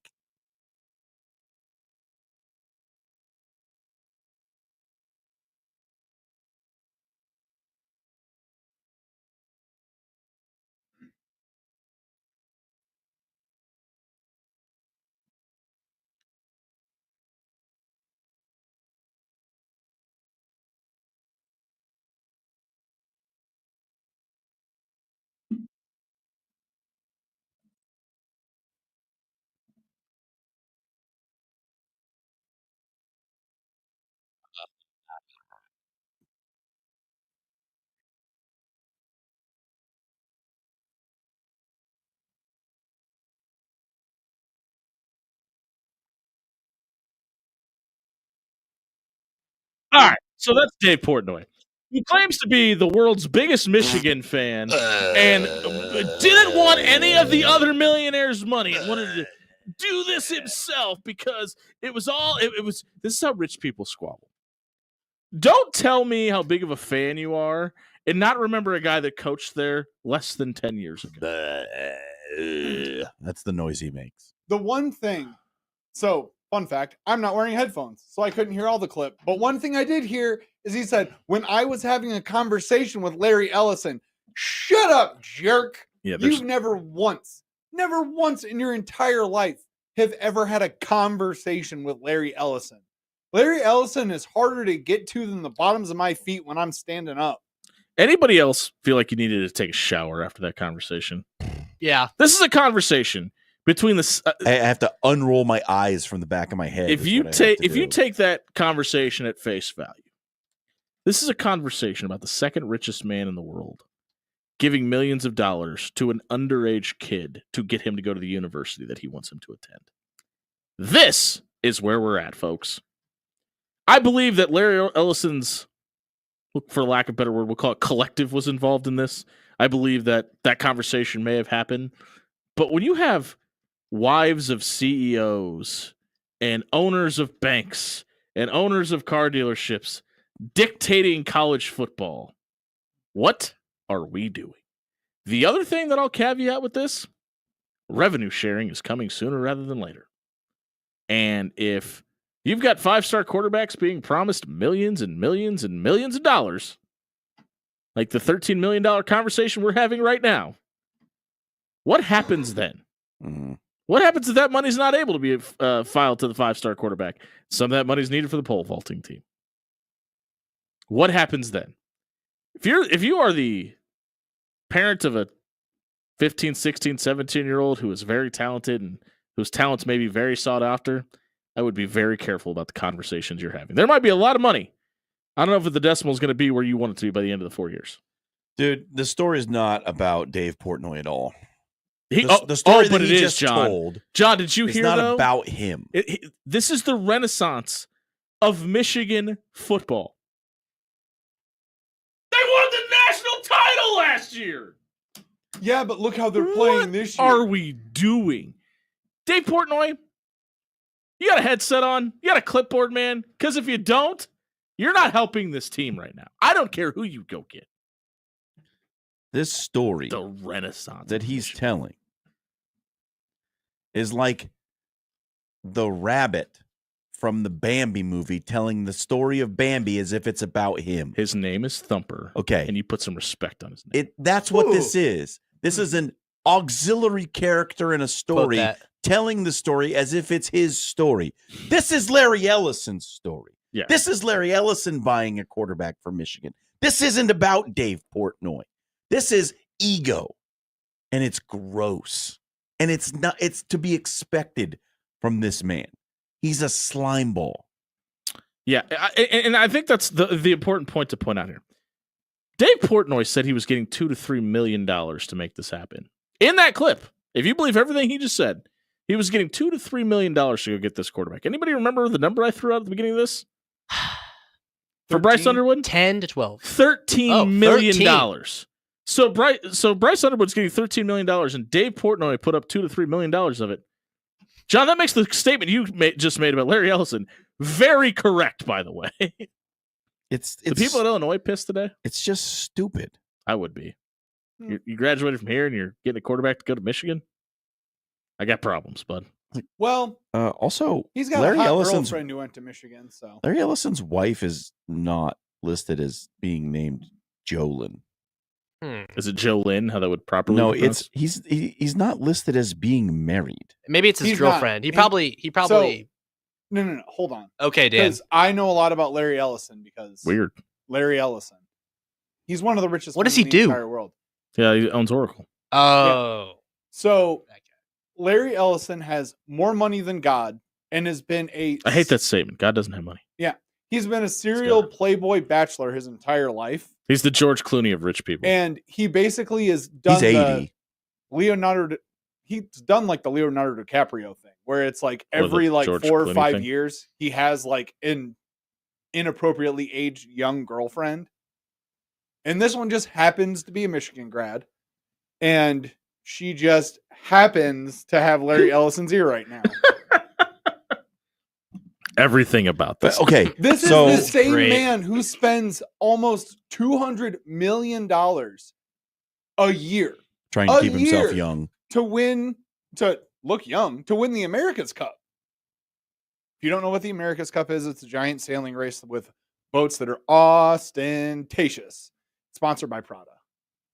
All right, so that's Dave Portnoy. He claims to be the world's biggest Michigan fan and didn't want any of the other millionaires' money and wanted to do this himself because it was all it was. This is how rich people squabble. Don't tell me how big of a fan you are and not remember a guy that coached there less than 10 years ago. That's the noise he makes. The one thing, so fun fact, I'm not wearing headphones, so I couldn't hear all the clip. But one thing I did hear is he said, when I was having a conversation with Larry Ellison, shut up, jerk. Yeah, You've never once in your entire life have ever had a conversation with Larry Ellison. Larry Ellison is harder to get to than the bottoms of my feet when I'm standing up. Anybody else feel like you needed to take a shower after that conversation? Yeah. This is a conversation between the. I have to unroll my eyes from the back of my head. If you take that conversation at face value, this is a conversation about the second richest man in the world giving millions of dollars to an underage kid to get him to go to the university that he wants him to attend. This is where we're at, folks. I believe that Larry Ellison's, for lack of a better word, we'll call it collective, was involved in this. I believe that conversation may have happened. But when you have wives of CEOs and owners of banks and owners of car dealerships dictating college football, what are we doing? The other thing that I'll caveat with this, revenue sharing is coming sooner rather than later. And if you've got 5-star quarterbacks being promised millions and millions and millions of dollars, like the $13 million conversation we're having right now, what happens then? Mm-hmm. What happens if that money's not able to be filed to the 5-star quarterback? Some of that money's needed for the pole vaulting team. What happens then? If you are the parent of a 15, 16, 17-year-old who is very talented and whose talents may be very sought after, I would be very careful about the conversations you're having. There might be a lot of money. I don't know if the decimal is going to be where you want it to be by the end of the 4 years. Dude, the story is not about Dave Portnoy at all. The story that he just told, John, did you hear? It's not about him. This is the renaissance of Michigan football. They won the national title last year. Yeah, but look how they're playing this year. What are we doing? Dave Portnoy, you got a headset on? You got a clipboard, man? Because if you don't, you're not helping this team right now. I don't care who you go get. This story, the renaissance that he's telling, is like the rabbit from the Bambi movie telling the story of Bambi as if it's about him. His name is Thumper. Okay. And you put some respect on his name. That's what this is. This is an auxiliary character in a Quote story that. telling the story as if it's his story. This is Larry Ellison's story. Yeah. This is Larry Ellison buying a quarterback from Michigan. This isn't about Dave Portnoy. This is ego. And it's gross. And it's to be expected from this man. He's a slime ball. Yeah, and I think that's the important point to point out here. Dave Portnoy said he was getting $2 to $3 million to make this happen. In that clip, if you believe everything he just said, he was getting $2 to $3 million to go get this quarterback. Anybody remember the number I threw out at the beginning of this? For Bryce 13? Underwood? 10 to 12. $13 million. 13. So Bryce Underwood's getting $13 million, and Dave Portnoy put up $2 to $3 million of it. John, that makes the statement you just made about Larry Ellison very correct, by the way. It's the people at Illinois pissed today? It's just stupid. I would be. You graduated from here and you're getting a quarterback to go to Michigan? I got problems, bud. Well, Also, he's got Larry a hot Ellison's girlfriend who went to Michigan, so Larry Ellison's wife is not listed as being named Jolyn. Is it Joe Lynn? How that would properly? No, be pronounced? he's not listed as being married. Maybe it's his He's not. girlfriend. He He- probably. no. Hold on, Okay, Dan. because I know a lot about Larry Ellison because Weird. Larry Ellison, he's one of the richest. What does men he in the do? Entire world. Yeah, he owns Oracle. Oh. So Larry Ellison has more money than God and has been I hate that statement. God doesn't have money. He's been a serial God. Playboy bachelor his entire life, He's the George Clooney of rich people. and he basically has done He's 80. the Leonardo. He's done like the Leonardo DiCaprio thing, where it's like Or the every like George 4 or Clooney 5 thing. years he has like an inappropriately aged young girlfriend, and this one just happens to be a Michigan grad, and she just happens to have Larry Ellison's ear right now. Everything about this. But okay, This so is the same Great. man who spends almost $200 million a year trying to a keep himself year. young. to look young, to win the America's Cup. If you don't know what the America's Cup is, it's a giant sailing race with boats that are ostentatious. Sponsored by Prada.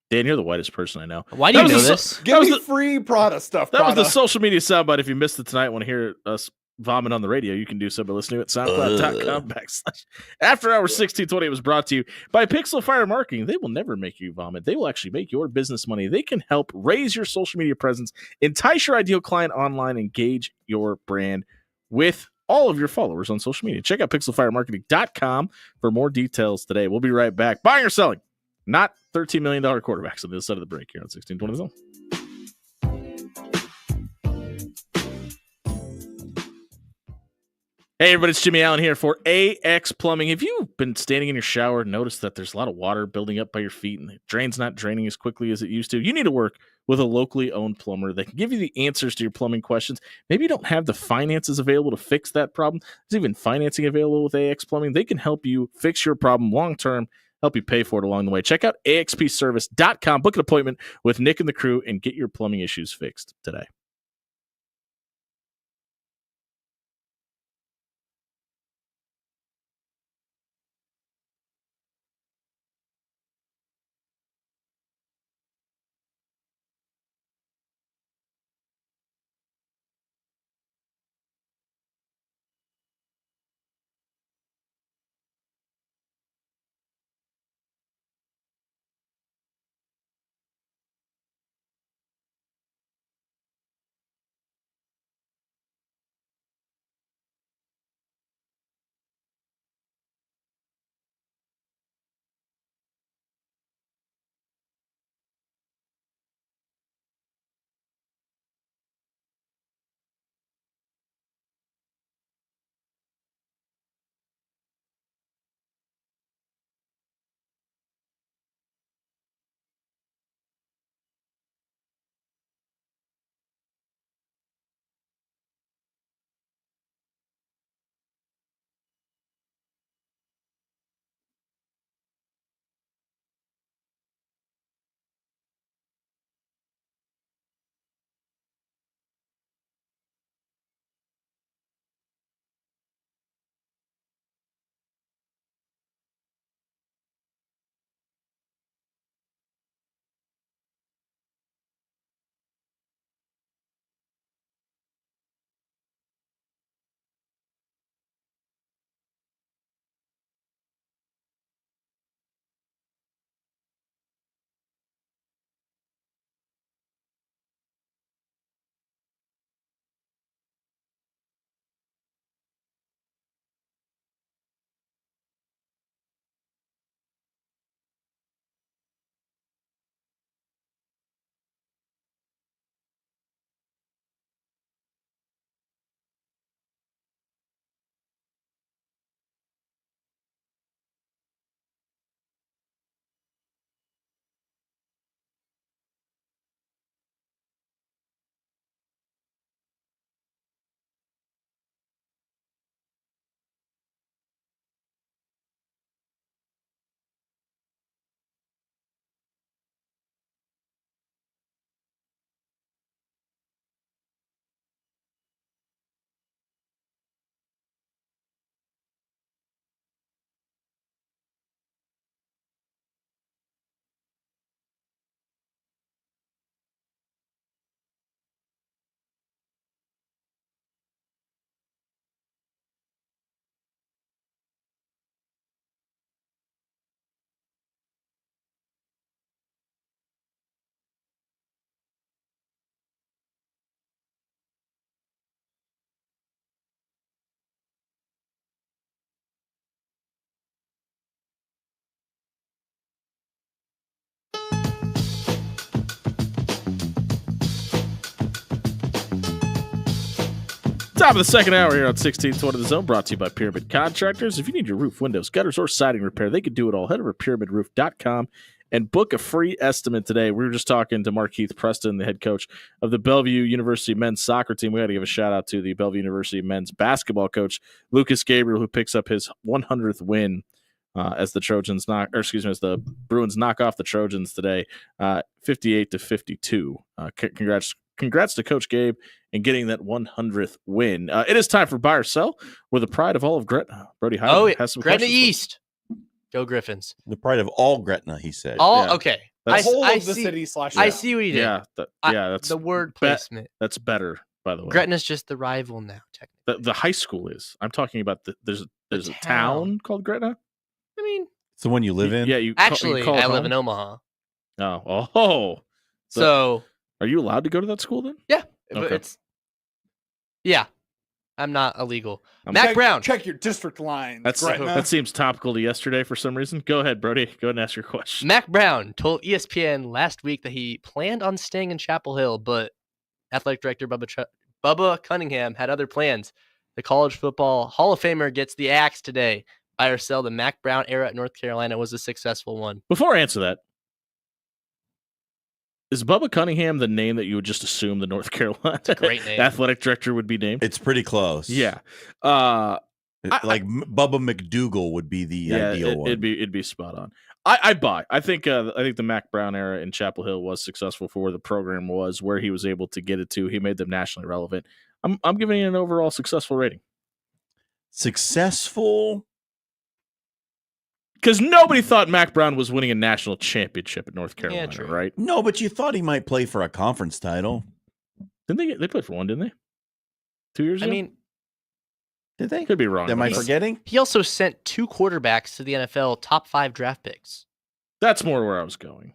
Dan, you're the whitest person I know. Why do you That know was a this? Give was me the- free Prada stuff, That was Prada. the social media soundbite. If you missed it tonight, want to hear us vomit on the radio, you can do so by listening at soundcloud.com / After Hour 1620 was brought to you by Pixel Fire Marketing. They will never make you vomit. They will actually make your business money. They can help raise your social media presence, entice your ideal client online, engage your brand with all of your followers on social media. Check out pixelfiremarketing.com for more details today. We'll be right back. Buying or selling? Not $13 million quarterbacks on the other side of the break here on 1620 Zone. Hey everybody, it's Jimmy Allen here for AX Plumbing. Have you been standing in your shower and noticed that there's a lot of water building up by your feet and the drain's not draining as quickly as it used to? You need to work with a locally owned plumber that can give you the answers to your plumbing questions. Maybe you don't have the finances available to fix that problem. There's even financing available with AX Plumbing. They can help you fix your problem long term, help you pay for it along the way. Check out axpservice.com, book an appointment with Nick and the crew, and get your plumbing issues fixed today. Top of the second hour here on 1620 The Zone, brought to you by Pyramid Contractors. If you need your roof, windows, gutters, or siding repair, they could do it all. Head over to pyramidroof.com and book a free estimate today. We were just talking to Mark Keith Preston, the head coach of the Bellevue University men's soccer team. We got to give a shout out to the Bellevue University men's basketball coach, Lucas Gabriel, who picks up his 100th win as the Bruins knock off the Trojans today, 58-52. Congrats to Coach Gabe in getting that 100th win. It is time for Buy or Sell, where the pride of all of Gretna, Brody Hyman, has some Gretna questions. East. Go Griffins. The pride of all Gretna, he said. All Yeah. okay. The whole I of the see. city / I see what you did. Yeah, that's the word placement. that's better, by the way. Gretna's just the rival now, technically. The high school is. I'm talking about there's a town called Gretna. I mean, It's the one you live in? Yeah, you actually, call it I live home? in Omaha, Oh. so Are you allowed to go to that school then? but Okay. I'm not illegal. I'm- Mac Brown. Check your district lines. Gretna. That seems topical to yesterday for some reason. Go ahead, Brody. Go ahead and ask your question. Mac Brown told ESPN last week that he planned on staying in Chapel Hill, but athletic director Bubba Cunningham had other plans. The College Football Hall of Famer gets the axe today. Buy or sell, the Mac Brown era at North Carolina was a successful one. Before I answer that, is Bubba Cunningham the name that you would just assume the North Carolina great name. athletic director would be named? It's pretty close. Yeah. Bubba McDougal would be the ideal one. It'd be spot on. I buy. I think the Mac Brown era in Chapel Hill was successful for where the program was, where he was able to get it to. He made them nationally relevant. I'm giving it an overall successful rating. Successful? Because nobody thought Mac Brown was winning a national championship at North Carolina, true. right? No, but you thought he might play for a conference title. Didn't they played for one, didn't they? 2 years I ago? mean, Did they? Could be wrong. Am I about that. forgetting? he also sent 2 quarterbacks to the NFL top 5 draft picks. That's more where I was going.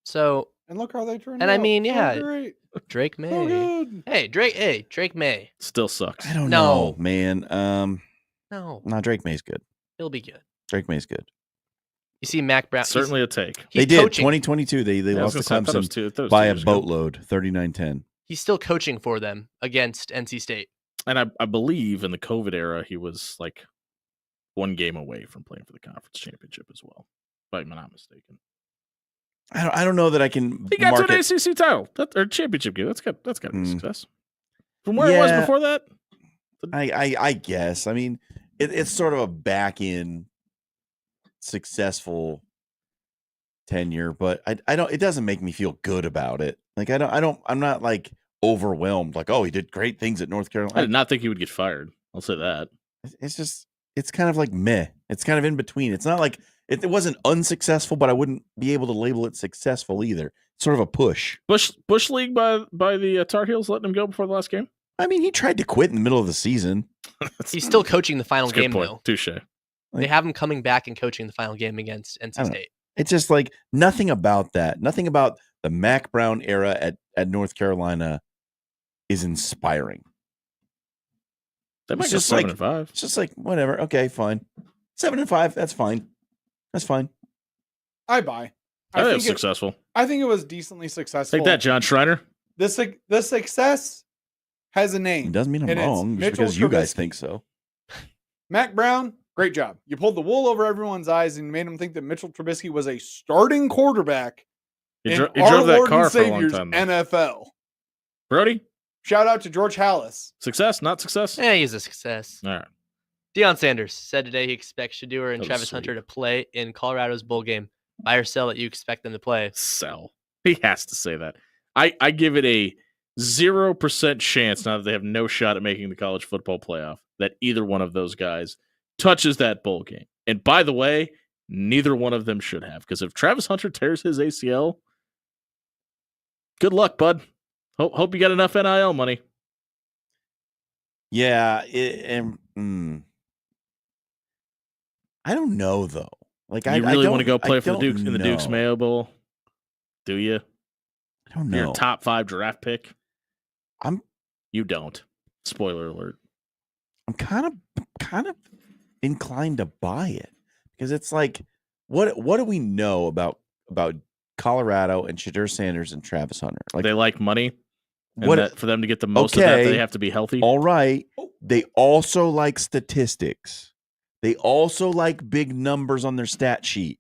So And look how they turned And I out. mean, So yeah, great. Drake So May. good. Hey, Drake May. Still sucks. I don't No. know, man. No, No, Drake May's good. he'll be good. Drake May's good. You see Mac Brown. Certainly a take. He's They did. coaching. 2022, they Yeah, I was lost to gonna say, I thought it was Clemson two by a years ago. boatload, 39-10. He's still coaching for them against NC State. And I believe in the COVID era, he was like one game away from playing for the conference championship as well, if I'm not mistaken. I don't know that I can He got to market. an ACC title or championship game. That's got to be Mm. success. From where it was Yeah. before that, I guess. I mean, it's sort of a back in successful tenure, but I don't. It doesn't make me feel good about it. Like I'm not like overwhelmed. Like, oh, he did great things at North I Carolina. did not think he would get fired. I'll say that. It's just it's kind of like meh. It's kind of in between. It's not like it wasn't unsuccessful, but I wouldn't be able to label it successful either. It's sort of a push. Bush League by the Tar Heels letting him go before the last game. I mean, he tried to quit in the middle of the season. He's still coaching the final That's a good game, point. though. Touche. They have him coming back and coaching the final game against I NC don't know. State. It's just like nothing about that. Nothing about the Mac Brown era at North Carolina is inspiring. They might It's go just like- 7-5. It's just like whatever. Okay, fine. 7-5. That's fine. That's fine. I buy. I think it was think successful. I think it was decently successful. Take that, John Schreiner. The success has a It name. doesn't mean I'm And it's wrong just Mitchell because you guys Trubisky. think so. Mac Brown, great job. You pulled the wool over everyone's eyes and made them think that Mitchell Trubisky was a starting quarterback He in drove our that Lord car and for a long Savior's time. though. NFL. Brody, Shout out to George Hallis. success, not success? Yeah, he's a success. All right. Deion Sanders said today he expects Shadeur and That was Travis sweet. Hunter to play in Colorado's bowl game. Buy or sell that you expect them to play. Sell. He has to say that. I give it a 0% chance now that they have no shot at making the college football playoff that either one of those guys touches that bowl game. And by the way, neither one of them should have, because if Travis Hunter tears his ACL, good luck, bud. Hope you got enough NIL money. Yeah, I don't know though. Like You I really don't, want to go play I for the don't Dukes in the Dukes know. Mayo Bowl? Do you? I don't You're know. a top 5 draft pick? I'm You don't. Spoiler alert. I'm kind of inclined to buy it because it's like what do we know about Colorado and Shedeur Sanders and Travis Hunter? Like They like money. And that for them to get the most of that, they have to be healthy. All right. They also like statistics. They also like big numbers on their stat sheet.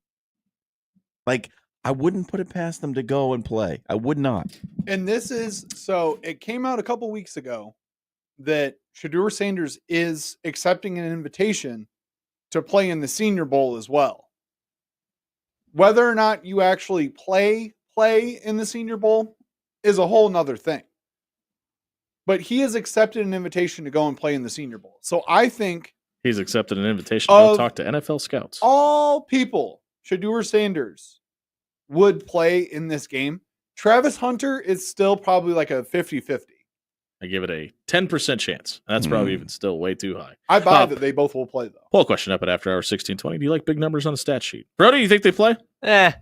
Like, I wouldn't put it past them to go and play. I would not. And this is so it came out a couple weeks ago that Shedeur Sanders is accepting an invitation to play in the Senior Bowl as well. Whether or not you actually play in the Senior Bowl is a whole nother thing. But he has accepted an invitation to go and play in the Senior Bowl. So I think he's accepted an invitation to go talk to NFL scouts. All people, Shedeur Sanders would play in this game. Travis Hunter is still probably like a 50-50. I give it a 10% chance. That's probably even still way too high. I buy that they both will play, though. Poll question up at After Hours 1620. Do you like big numbers on a stat sheet? Brody, you think they play? I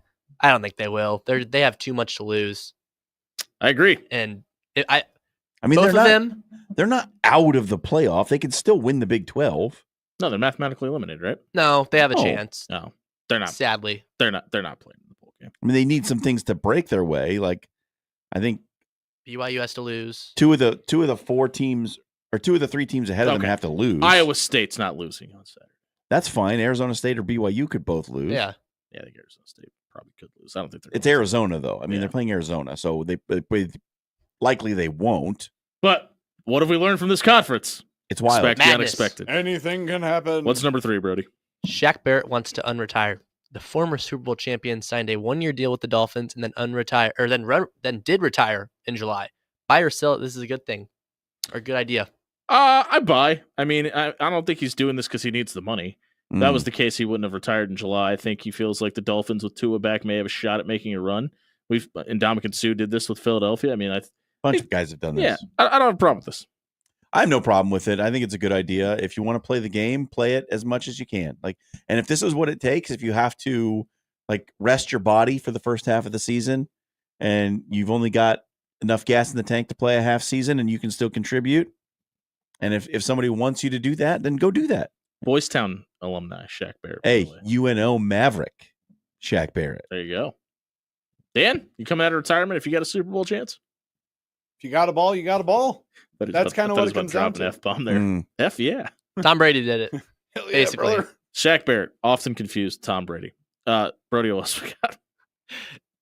don't think they will. They have too much to lose. I agree. And I mean, both of them, they're not out of the playoff. They can still win the Big 12. No, they're mathematically eliminated, right? No, they have a chance. No, they're not. Sadly, they're not playing in the bowl game. I mean, they need some things to break their way. Like, I think BYU has to lose. two of the four teams or two of the three teams ahead of them have to lose. Iowa State's not losing on Saturday. That's fine. Arizona State or BYU could both lose. Yeah, I think Arizona State probably could lose. I don't think it's Arizona though. I mean, they're playing Arizona, so they likely they won't. But what have we learned from this conference? It's wild. Expect the unexpected. Anything can happen. What's number 3, Brody? Shaq Barrett wants to unretire. The former Super Bowl champion signed a 1-year deal with the Dolphins and then did retire in July. Buy or sell it. This is a good thing or a good idea. I buy. I mean, I don't think he's doing this because he needs the money. If that was the case, he wouldn't have retired in July. I think he feels like the Dolphins with Tua back may have a shot at making a run. Ndamukong Suh did this with Philadelphia. I mean, a bunch of guys have done this. Yeah, I don't have a problem with this. I have no problem with it. I think it's a good idea. If you want to play the game, play it as much as you can. And if this is what it takes, if you have to rest your body for the first half of the season and you've only got enough gas in the tank to play a half season and you can still contribute. And if somebody wants you to do that, then go do that. Boys Town alumni, Shaq Barrett. Hey, UNO Maverick, Shaq Barrett. There you go. Dan, you coming out of retirement if you got a Super Bowl chance? If you got a ball, you got a ball. That's kind of what it comes down to. F-bomb there. F, yeah. Tom Brady did it. Basically. Brother. Shaq Barrett, often confused Tom Brady. Brody, what else we got?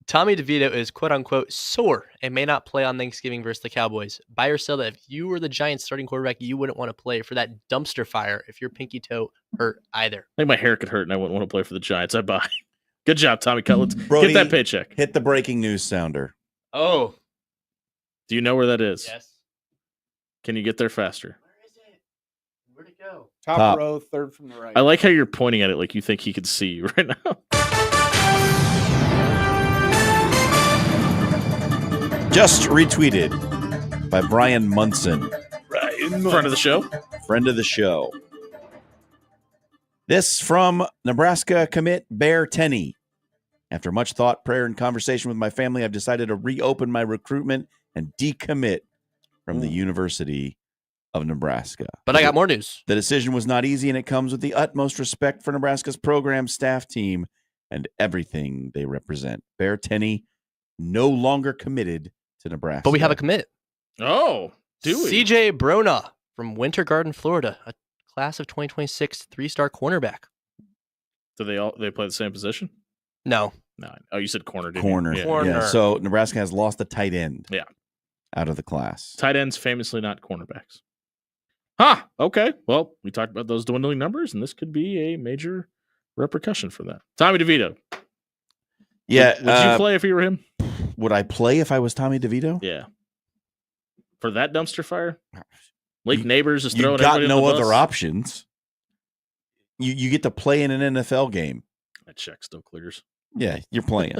Tommy DeVito is quote-unquote sore and may not play on Thanksgiving versus the Cowboys. Buy or sell that if you were the Giants starting quarterback, you wouldn't want to play for that dumpster fire if your pinky toe hurt either. I think my hair could hurt and I wouldn't want to play for the Giants. I buy. Good job, Tommy Cutlets. Brody, get that paycheck. Hit the breaking news sounder. Oh. Do you know where that is? Yes. Can you get there faster? Where is it? Where'd it go? Top row, third from the right. I like how you're pointing at it like you think he could see you right now. Just retweeted by Brian Munson. Friend of the show. Friend of the show. This from Nebraska commit Bear Tenney. After much thought, prayer, and conversation with my family, I've decided to reopen my recruitment and decommit from the University of Nebraska. But I got more news. The decision was not easy, and it comes with the utmost respect for Nebraska's program, staff, team, and everything they represent. Bear Tenney no longer committed to Nebraska. But we have a commit. Oh, do we? CJ Brona from Winter Garden, Florida, a class of 2026 3-star cornerback. Do they play the same position? No. Oh, you said corner, didn't Corner. you? Yeah. So Nebraska has lost a tight end. Yeah. Out of the class. Tight ends famously not cornerbacks. Okay. Well, we talked about those dwindling numbers, and this could be a major repercussion for that. Tommy DeVito. Yeah. Would you play if you were him? Would I play if I was Tommy DeVito? Yeah. For that dumpster fire? Lake Neighbors is throwing. You got no other options. You get to play in an NFL game. That check still clears. Yeah, you're playing.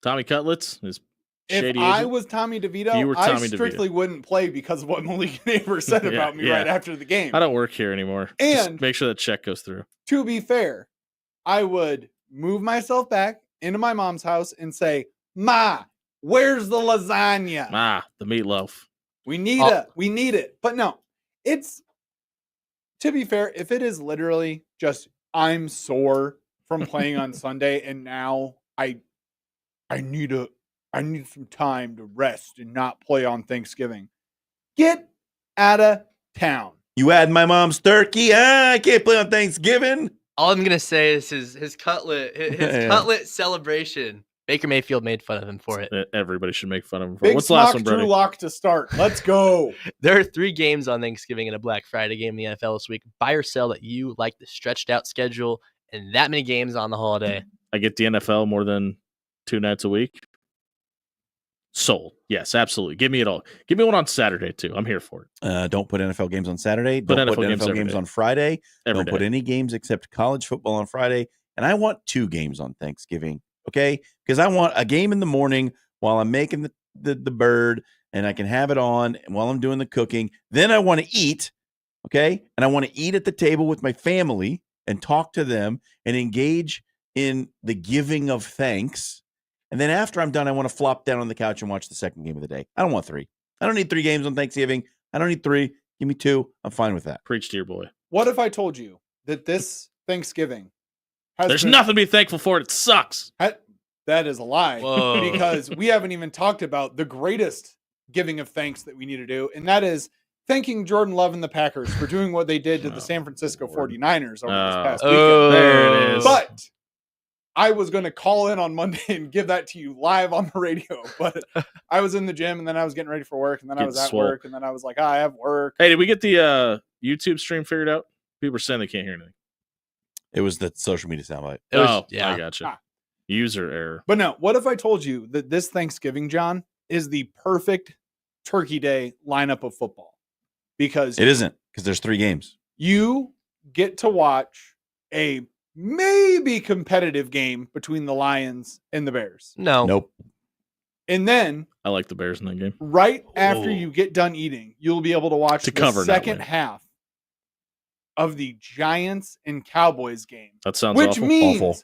Tommy Cutlets is if I was Tommy DeVito, I strictly wouldn't play because of what Malik Neighbors said about me right after the game. I don't work here anymore. And just make sure that check goes through. To be fair, I would move myself back into my mom's house and say, "Ma, where's the lasagna? Ma, the meatloaf. We need it." But no, it's, to be fair, if it is literally just I'm sore from playing on Sunday and now I need I need some time to rest and not play on Thanksgiving. Get out of town. You had my mom's turkey. I can't play on Thanksgiving. All I'm gonna say is his cutlet Yeah. cutlet celebration. Baker Mayfield made fun of him for it. Everybody should make fun of him. Big What's the last one, Drew Brody? Lock to start. Let's go. There are 3 games on Thanksgiving and a Black Friday game in the NFL this week. Buy or sell that you like the stretched out schedule and that many games on the holiday. I get the NFL more than 2 nights a week. Sold. Yes, absolutely. Give me it all. Give me one on Saturday too. I'm here for it. Don't put NFL games on Saturday. Put Don't NFL put games NFL every games day. on Friday. Every Don't put day. any games except college football on Friday. And I want 2 games on Thanksgiving, okay? Because I want a game in the morning while I'm making the bird, and I can have it on while I'm doing the cooking. Then I want to eat, okay? And I want to eat at the table with my family and talk to them and engage in the giving of thanks. And then after I'm done, I want to flop down on the couch and watch the second game of the day. I don't want 3. I don't need 3 games on Thanksgiving. I don't need 3. Give me 2. I'm fine with that. Preach to your boy. What if I told you that this Thanksgiving has There's been- nothing to be thankful for. It sucks. That is a lie. Whoa. Because we haven't even talked about the greatest giving of thanks that we need to do, and that is thanking Jordan Love and the Packers for doing what they did to the San Francisco 49ers over this past weekend. There it is. But I was going to call in on Monday and give that to you live on the radio, but I was in the gym and then I was getting ready for work and then I was Getting at swole. work and then I was like, I have work. Hey, did we get the YouTube stream figured out? People are saying they can't hear anything. It was the social media soundbite. It was, I yeah. gotcha. Ah. User error. But no, what if I told you that this Thanksgiving, John, is the perfect Turkey Day lineup of football? Because It isn't, because there's 3 games. you get to watch a maybe competitive game between the Lions and the Bears. No. Nope. And then I like the Bears in that game. right after Oh. you get done eating, you'll be able to watch To the cover, not second win. half of the Giants and Cowboys game. That sounds Which awful. means Awful.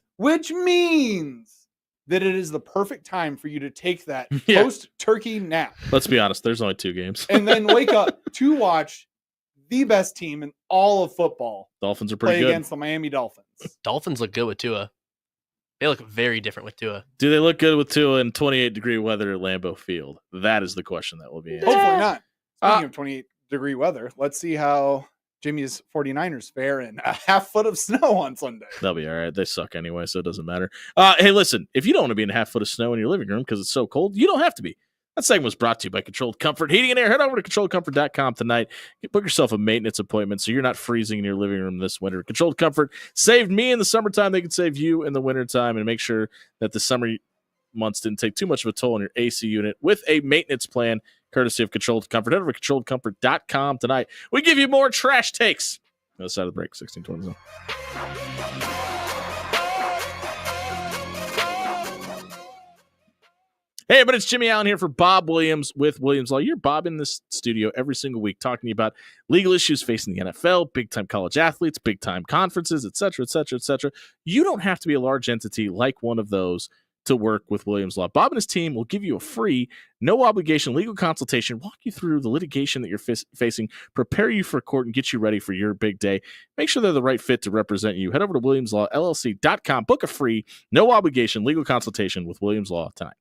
that it is the perfect time for you to take that Yeah. post-turkey nap Let's be honest. There's only 2 games. and then wake up to watch the best team in all of football Dolphins are play pretty good. against the Miami Dolphins. Dolphins look good with Tua. They look very different with Tua. Do they look good with Tua in 28-degree weather at Lambeau Field? That is the question that will be answered. Hopefully not. Speaking Uh, of 28-degree weather, let's see how Jimmy's 49ers fare in a half foot of snow on Sunday. They'll be all right. They suck anyway, so it doesn't matter. Hey, listen, if you don't want to be in a half foot of snow in your living room because it's so cold, you don't have to be. That segment was brought to you by Controlled Comfort Heating and Air. Head over to controlledcomfort.com tonight. Book yourself a maintenance appointment so you're not freezing in your living room this winter. Controlled Comfort saved me in the summertime. They can save you in the wintertime and make sure that the summer months didn't take too much of a toll on your AC unit with a maintenance plan courtesy of Controlled Comfort. Head over to controlledcomfort.com tonight. We give you more trash takes. Other side of the break, 16:20 zone. Hey, but it's Jimmy Allen here for Bob Williams with Williams Law. You're Bob in this studio every single week talking to you about legal issues facing the NFL, big-time college athletes, big-time conferences, et cetera, et cetera, et cetera. You don't have to be a large entity like one of those to work with Williams Law. Bob and his team will give you a free, no-obligation legal consultation, walk you through the litigation that you're facing, prepare you for court, and get you ready for your big day. Make sure they're the right fit to represent you. Head over to WilliamsLawLLC.com. Book a free, no-obligation legal consultation with Williams Law tonight.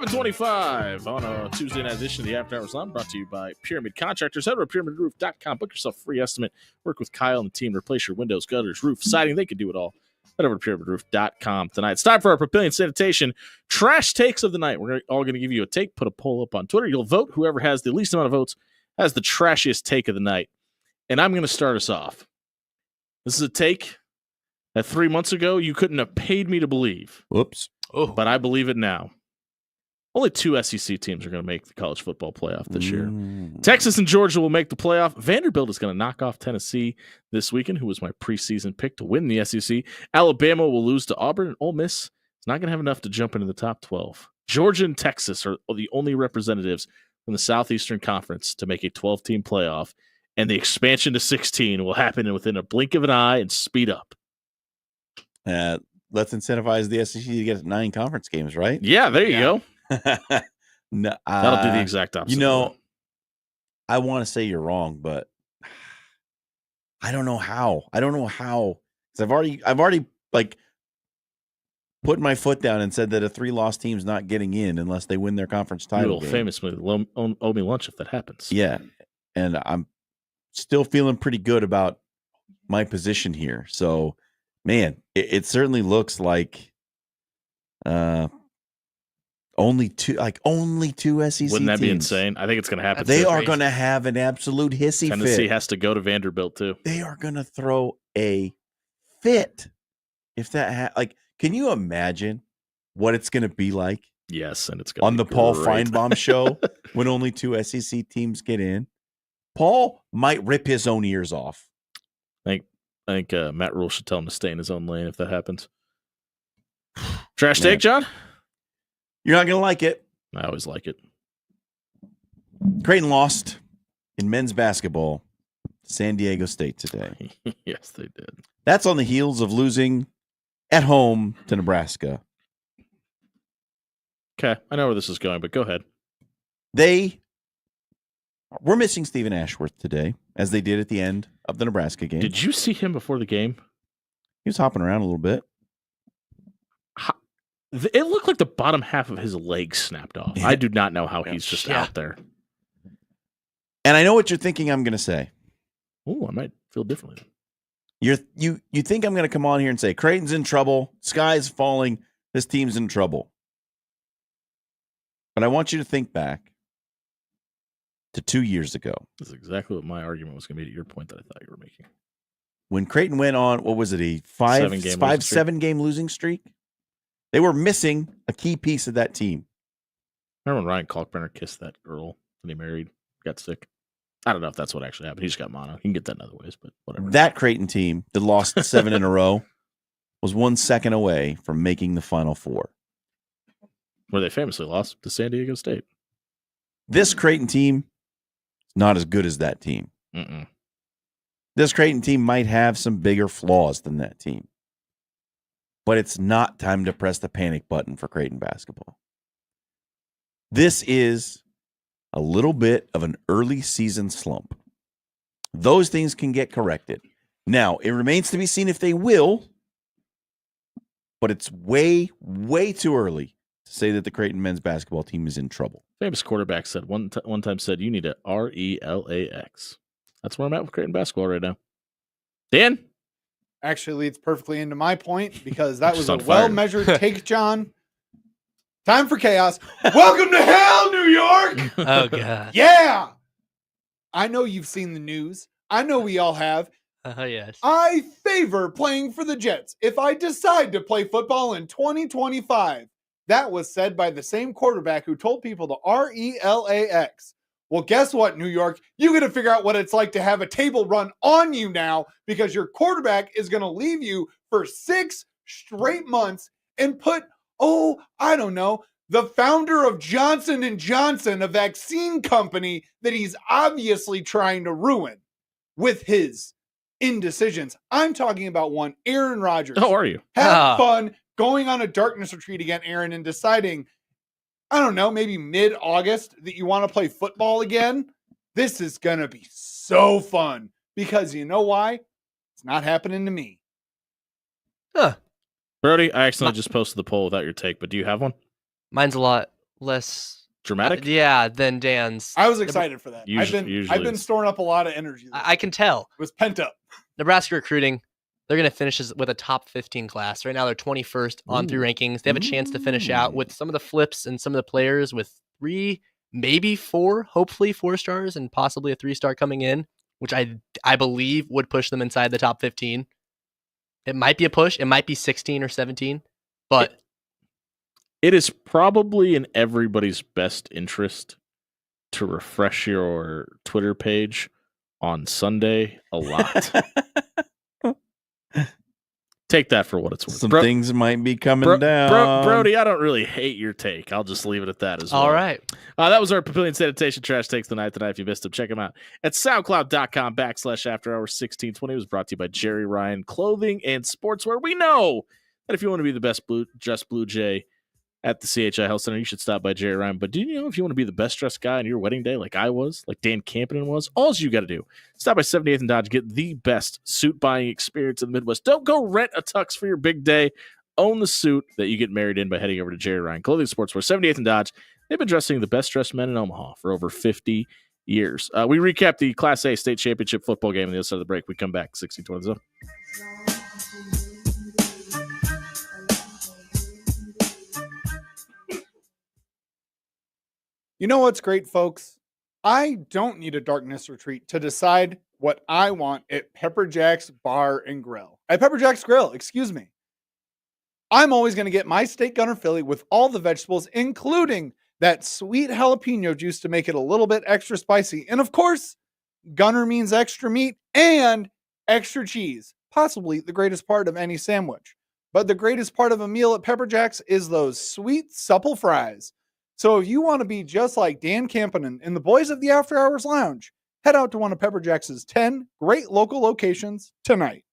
11:25 on a Tuesday night edition of the After Hours Lounge, brought to you by Pyramid Contractors. Head over to pyramidroof.com. Book yourself a free estimate. Work with Kyle and the team to replace your windows, gutters, roof, siding. They can do it all. Head over to pyramidroof.com tonight. It's time for our Papillion Sanitation trash takes of the night. We're all going to give you a take, put a poll up on Twitter. You'll vote. Whoever has the least amount of votes has the trashiest take of the night. And I'm going to start us off. This is a take that 3 months ago you couldn't have paid me to believe. Whoops. Oh, But I believe it now. Only 2 SEC teams are going to make the college football playoff this year. Texas and Georgia will make the playoff. Vanderbilt is going to knock off Tennessee this weekend, who was my preseason pick to win the SEC. Alabama will lose to Auburn, and Ole Miss is not going to have enough to jump into the top 12. Georgia and Texas are the only representatives from the Southeastern Conference to make a 12-team playoff, and the expansion to 16 will happen within a blink of an eye and speed up. Let's incentivize the SEC to get 9 conference games, right? Yeah, there you go. No, That'll do the exact opposite. You know, I want to say you're wrong, but I don't know how. Because I've already like put my foot down and said that a 3-loss team's not getting in unless they win their conference you title. will famously owe me lunch if that happens. Yeah, and I'm still feeling pretty good about my position here. So, man, it certainly looks like only two SEC Wouldn't that be teams. insane? I think it's going to happen. They too. are going to have an absolute hissy Tennessee fit. has to go to Vanderbilt too. They are going to throw a fit if that can you imagine what it's going to be like Yes, and it's going on the Paul Feinbaum show when only 2 SEC teams get in? Paul might rip his own ears off. I think Matt Rule should tell him to stay in his own lane if that happens. Trash take, John? You're not going to like it. I always like it. Creighton lost in men's basketball to San Diego State today. Yes, they did. That's on the heels of losing at home to Nebraska. Okay, I know where this is going, but go ahead. They were missing Stephen Ashworth today, as they did at the end of the Nebraska game. Did you see him before the game? He was hopping around a little bit. It looked like the bottom half of his leg snapped off. Yeah. I do not know how he's just out there. And I know what you're thinking I'm going to say. Oh, I might feel differently. You think I'm going to come on here and say, Creighton's in trouble, sky's falling, this team's in trouble. But I want you to think back to 2 years ago. This is exactly what my argument was going to be to your point that I thought you were making. When Creighton went on, what was it, a 7-game losing streak? They were missing a key piece of that team. Remember when Ryan Kalkbrenner kissed that girl when he married, got sick? I don't know if that's what actually happened. He just got mono. He can get that in other ways, but whatever. That Creighton team that lost 7 in a row was 1 second away from making the Final Four. Where they famously lost to San Diego State. This Creighton team is not as good as that team. Mm-mm. This Creighton team might have some bigger flaws than that team. But it's not time to press the panic button for Creighton basketball. This is a little bit of an early season slump. Those things can get corrected. Now, it remains to be seen if they will, but it's way, way too early to say that the Creighton men's basketball team is in trouble. Famous quarterback said one time said, you need a RELAX. That's where I'm at with Creighton basketball right now. Dan? Actually leads perfectly into my point because that was Just a on fire. well-measured take, John. Time for chaos. Welcome to hell, New York. oh god. Yeah. I know you've seen the news. I know we all have. Oh yes. I favor playing for the Jets if I decide to play football in 2025. That was said by the same quarterback who told people to RELAX. Well, guess what, New York? You got to figure out what it's like to have a table run on you now because your quarterback is going to leave you for 6 straight months and put, I don't know, the founder of Johnson & Johnson, a vaccine company that he's obviously trying to ruin with his indecisions. I'm talking about one, Aaron Rodgers. How are you? Have fun going on a darkness retreat again, Aaron, and deciding, I don't know, maybe mid-August that you want to play football again. This is going to be so fun because you know why? It's not happening to me. Huh. Brody, I accidentally just posted the poll without your take, but do you have one? Mine's a lot less Dramatic. yeah, than Dan's. I was excited for that. Usually I've been it's- storing up a lot of energy. this I can tell. It was pent up. Nebraska recruiting, they're going to finish with a top 15 class. Right now, they're 21st on 3 rankings. They have a chance to finish out with some of the flips and some of the players with 3, maybe 4, hopefully 4 stars and possibly a 3-star coming in, which I believe would push them inside the top 15. It might be a push. It might be 16 or 17, but it is probably in everybody's best interest to refresh your Twitter page on Sunday a lot. Take that for what it's worth. Some things might be coming down. Brody, I don't really hate your take. I'll just leave it at that as well. all right. That was our Papillion Sanitation Trash Takes tonight. If you missed them, check them out at soundcloud.com/afterhours1620. It was brought to you by Jerry Ryan Clothing and Sportswear. We know that if you want to be the best Blue Jay at the CHI Health Center, you should stop by Jerry Ryan. But do you know if you want to be the best dressed guy on your wedding day, like I was, like Dan Campinen was, all you got to do, stop by 78th and Dodge, get the best suit buying experience in the Midwest. Don't go rent a tux for your big day. Own the suit that you get married in by heading over to Jerry Ryan Clothing Sportswear, 78th and Dodge. They've been dressing the best dressed men in Omaha for over 50 years. We recap the Class A state championship football game on the other side of the break. We come back 16-20 zone. You know what's great, folks? I don't need a darkness retreat to decide what I want at Pepper Jack's Bar and Grill. At Pepper Jack's Grill, excuse me. I'm always going to get my steak gunner Philly with all the vegetables, including that sweet jalapeno juice to make it a little bit extra spicy. And of course, gunner means extra meat and extra cheese, possibly the greatest part of any sandwich. But the greatest part of a meal at Pepper Jack's is those sweet, supple fries. So if you want to be just like Dan Campinen and the boys of the After Hours Lounge, head out to one of Pepper Jack's 10 great local locations tonight.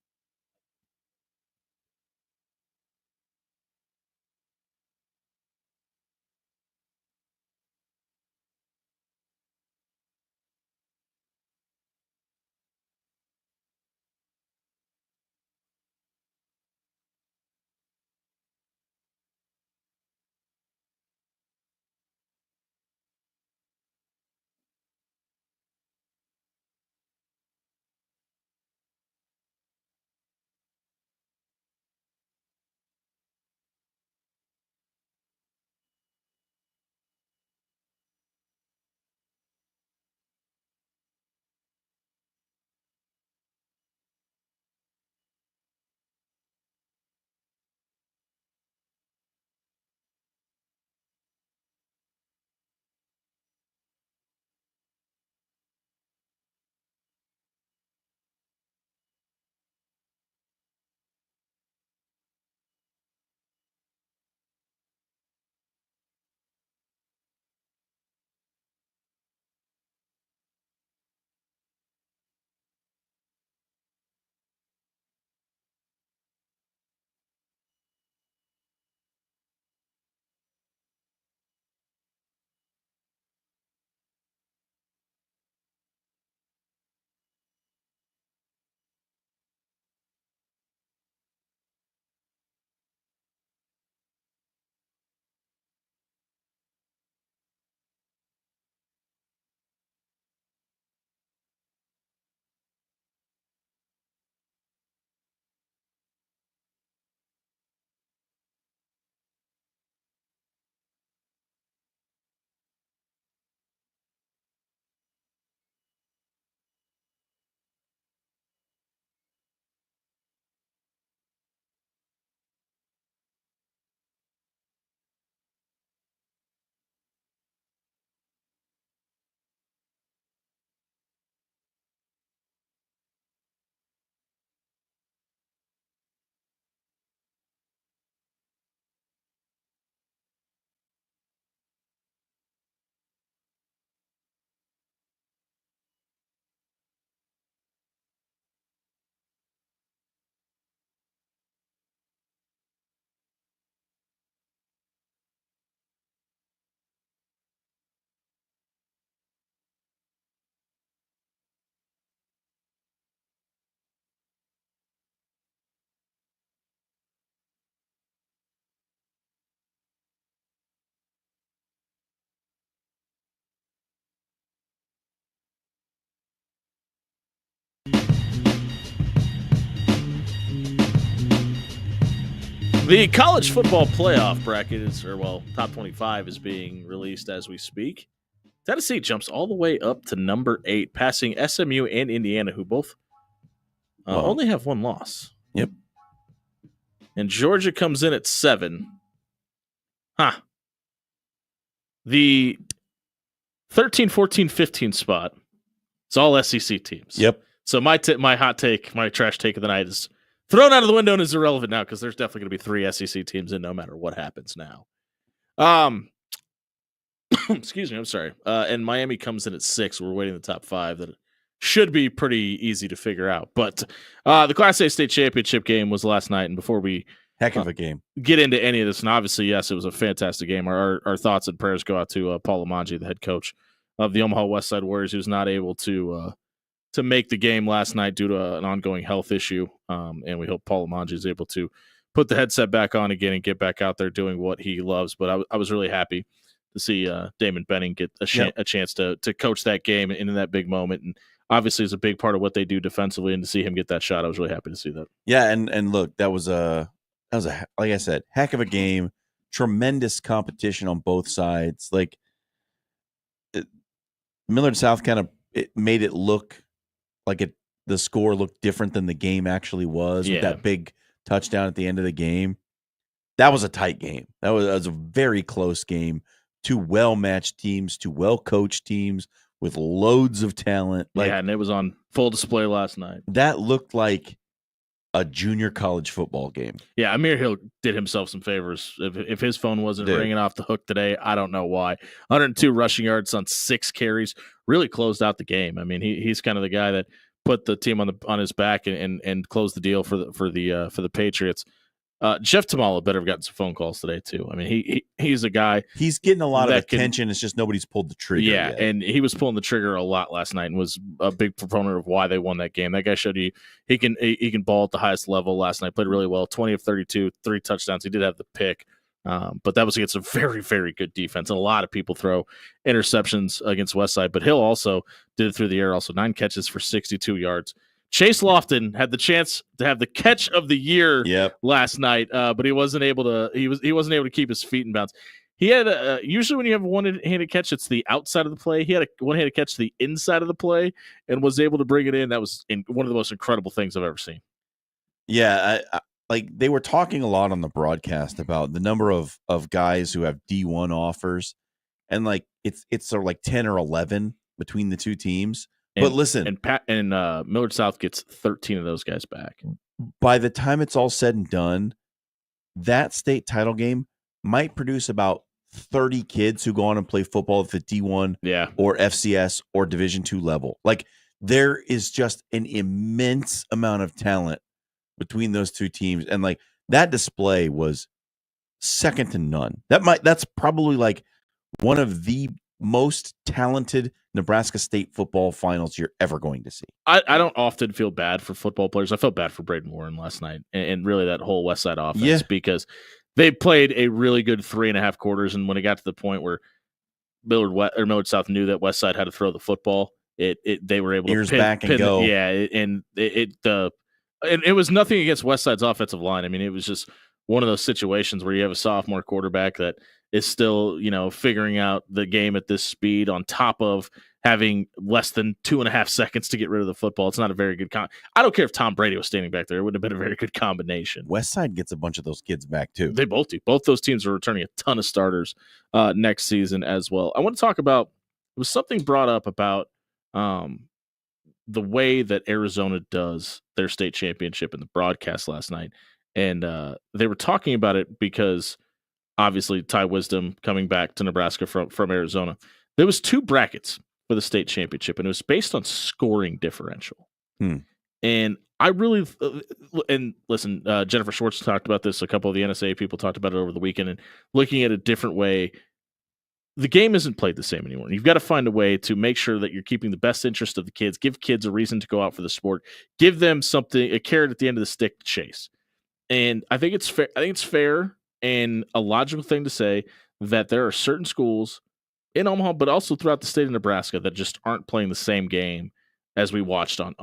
The college football playoff bracket top 25 is being released as we speak. Tennessee jumps all the way up to number 8, passing SMU and Indiana, who both only have one loss. Yep. And Georgia comes in at 7. The 13, 14, 15 spot, it's all SEC teams. Yep. So my hot take, my trash take of the night is thrown out of the window and is irrelevant now because there's definitely going to be 3 SEC teams in no matter what happens now. Excuse me, I'm sorry. And Miami comes in at 6. We're waiting the top 5 that should be pretty easy to figure out. But the Class A state championship game was last night, and before we Heck of a game. get into any of this, and obviously, yes, it was a fantastic game. Our thoughts and prayers go out to Paul Amanji, the head coach of the Omaha West Side Warriors, who's not able to make the game last night due to an ongoing health issue. And we hope Paul Amanji is able to put the headset back on again and get back out there doing what he loves. But I was really happy to see Damon Benning get a chance to coach that game in that big moment. And obviously is a big part of what they do defensively. And to see him get that shot, I was really happy to see that. Yeah, and look, that was a like I said, heck of a game. Tremendous competition on both sides. Like Millard South kind of made it look like the score looked different than the game actually was with that big touchdown at the end of the game. That was a tight game. That was a very close game. 2 well-matched teams, 2 well-coached teams with loads of talent. And it was on full display last night. That looked like a junior college football game. Yeah, Amir Hill did himself some favors. If his phone wasn't ringing off the hook today, I don't know why. 102 rushing yards on 6 carries, really closed out the game. I mean, he's kind of the guy that put the team on his back and closed the deal for the Patriots. Jeff Tamala better have gotten some phone calls today too. I mean, he's a guy. He's getting a lot of attention. It's just nobody's pulled the trigger. Yeah, yet. And he was pulling the trigger a lot last night and was a big proponent of why they won that game. That guy showed you he can ball at the highest level last night. Played really well. 20 of 32, 3 touchdowns. He did have the pick, but that was against a very, very good defense. And a lot of people throw interceptions against Westside, but Hill also did it through the air. Also 9 catches for 62 yards. Chase Lofton had the chance to have the catch of the year last night, but he wasn't able to. He wasn't able to keep his feet in bounds. He had usually when you have a one-handed catch, it's the outside of the play. He had a one-handed catch to the inside of the play and was able to bring it in. That was one of the most incredible things I've ever seen. Yeah, like they were talking a lot on the broadcast about the number of guys who have D1 offers, and like it's sort of like 10 or 11 between the two teams. But listen, and Millard South gets 13 of those guys back. By the time it's all said and done, that state title game might produce about 30 kids who go on and play football at the D1 or FCS or Division II level. Like there is just an immense amount of talent between those two teams. And like that display was second to none. That's probably like one of the most talented Nebraska State football finals you're ever going to see. I don't often feel bad for football players. I felt bad for Braden Warren last night and really that whole West Side offense because they played a really good 3.5 quarters. And when it got to the point where Millard South knew that West Side had to throw the football, they were able to ears back and go. And it was nothing against West Side's offensive line. I mean, it was just one of those situations where you have a sophomore quarterback that is still, figuring out the game at this speed on top of having less than 2.5 seconds to get rid of the football. It's not a very good I don't care if Tom Brady was standing back there. It would have been a very good combination. Westside gets a bunch of those kids back too. They both do. Both those teams are returning a ton of starters next season as well. I want to talk about, it was something brought up about the way that Arizona does their state championship in the broadcast last night. And they were talking about it because obviously Ty Wisdom coming back to Nebraska from Arizona. There was 2 brackets for the state championship, and it was based on scoring differential. And I really and listen, Jennifer Schwartz talked about this. A couple of the NSA people talked about it over the weekend, and looking at a different way. The game isn't played the same anymore. You've got to find a way to make sure that you're keeping the best interest of the kids. Give kids a reason to go out for the sport. Give them a carrot at the end of the stick to chase. And I think it's fair. I think it's fair and a logical thing to say that there are certain schools in Omaha, but also throughout the state of Nebraska that just aren't playing the same game as we watched on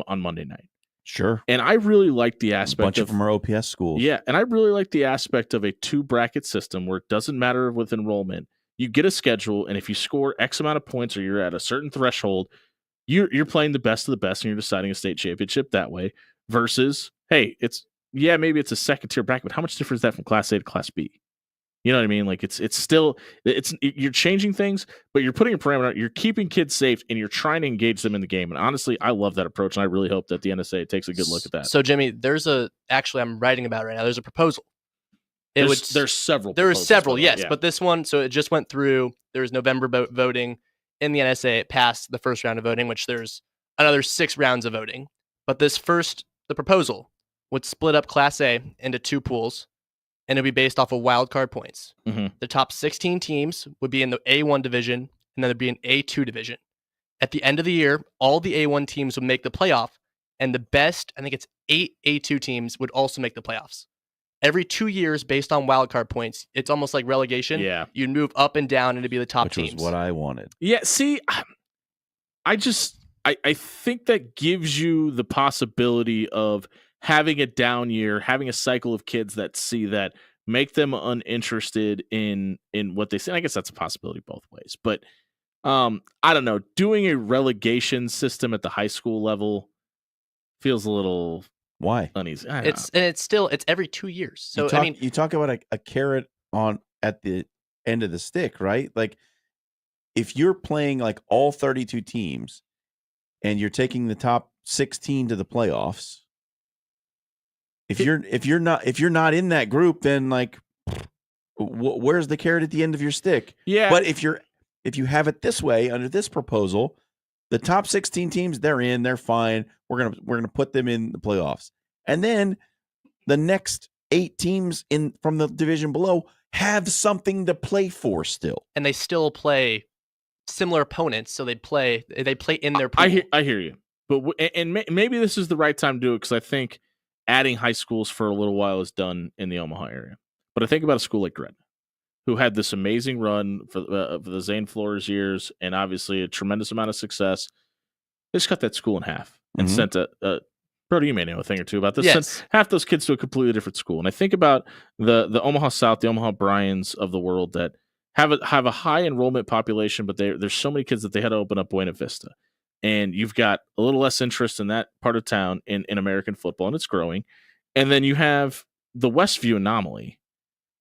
Monday night. Sure. And I really like the A aspect bunch of them are OPS schools. Yeah, and I really like the aspect of a 2-bracket system where it doesn't matter with enrollment. You get a schedule, and if you score X amount of points or you're at a certain threshold, you're playing the best of the best, and you're deciding a state championship that way. Versus, hey, maybe it's a second tier bracket, but how much different is that from Class A to Class B? You know what I mean? Like it's still you're changing things, but you're putting a parameter out, you're keeping kids safe, and you're trying to engage them in the game. And honestly, I love that approach, and I really hope that the NSA takes a good look at that. So Jimmy, I'm writing about it right now. There's a proposal. There's several. There are proposals, several, by the way, yes, yeah. but this one, so it just went through. There was November voting in the NSA. It passed the first round of voting, which there's another 6 rounds of voting. But the proposal would split up Class A into 2 pools, and it'd be based off of wild card points. Mhm. The top 16 teams would be in the A1 division, and then there'd be an A2 division. At the end of the year, all the A1 teams would make the playoff, and the best, I think it's 8 A2 teams, would also make the playoffs. Every 2 years, based on wildcard points, it's almost like relegation. Yeah. You'd move up and down and to be the top which teams. was what I wanted. Yeah, see, I think that gives you the possibility of having a down year, having a cycle of kids that see that, make them uninterested in what they say. I guess that's a possibility both ways. But I don't know. Doing a relegation system at the high school level feels a little Why? uneasy. I don't know. It's every 2 years. So you talk about a carrot at the end of the stick, right? Like if you're playing like all 32 teams and you're taking the top 16 to the playoffs, if you're not in that group, then like where's the carrot at the end of your stick? Yeah. But if you have it this way under this proposal, the top 16 teams, they're in, they're fine. We're gonna put them in the playoffs, and then the next 8 teams from the division below have something to play for still, and they still play similar opponents, so they play in their pool. I hear you, but maybe this is the right time to do it because I think adding high schools for a little while is done in the Omaha area. But I think about a school like Gretna, who had this amazing run for the Zane Flores years, and obviously a tremendous amount of success. They just cut that school in half and sent Brody, you may know a thing or two about this. Yes. Sent half those kids to a completely different school. And I think about the Omaha South, the Omaha Bryans of the world that have a high enrollment population, but there's so many kids that they had to open up Buena Vista. And you've got a little less interest in that part of town in American football, and it's growing. And then you have the Westview anomaly,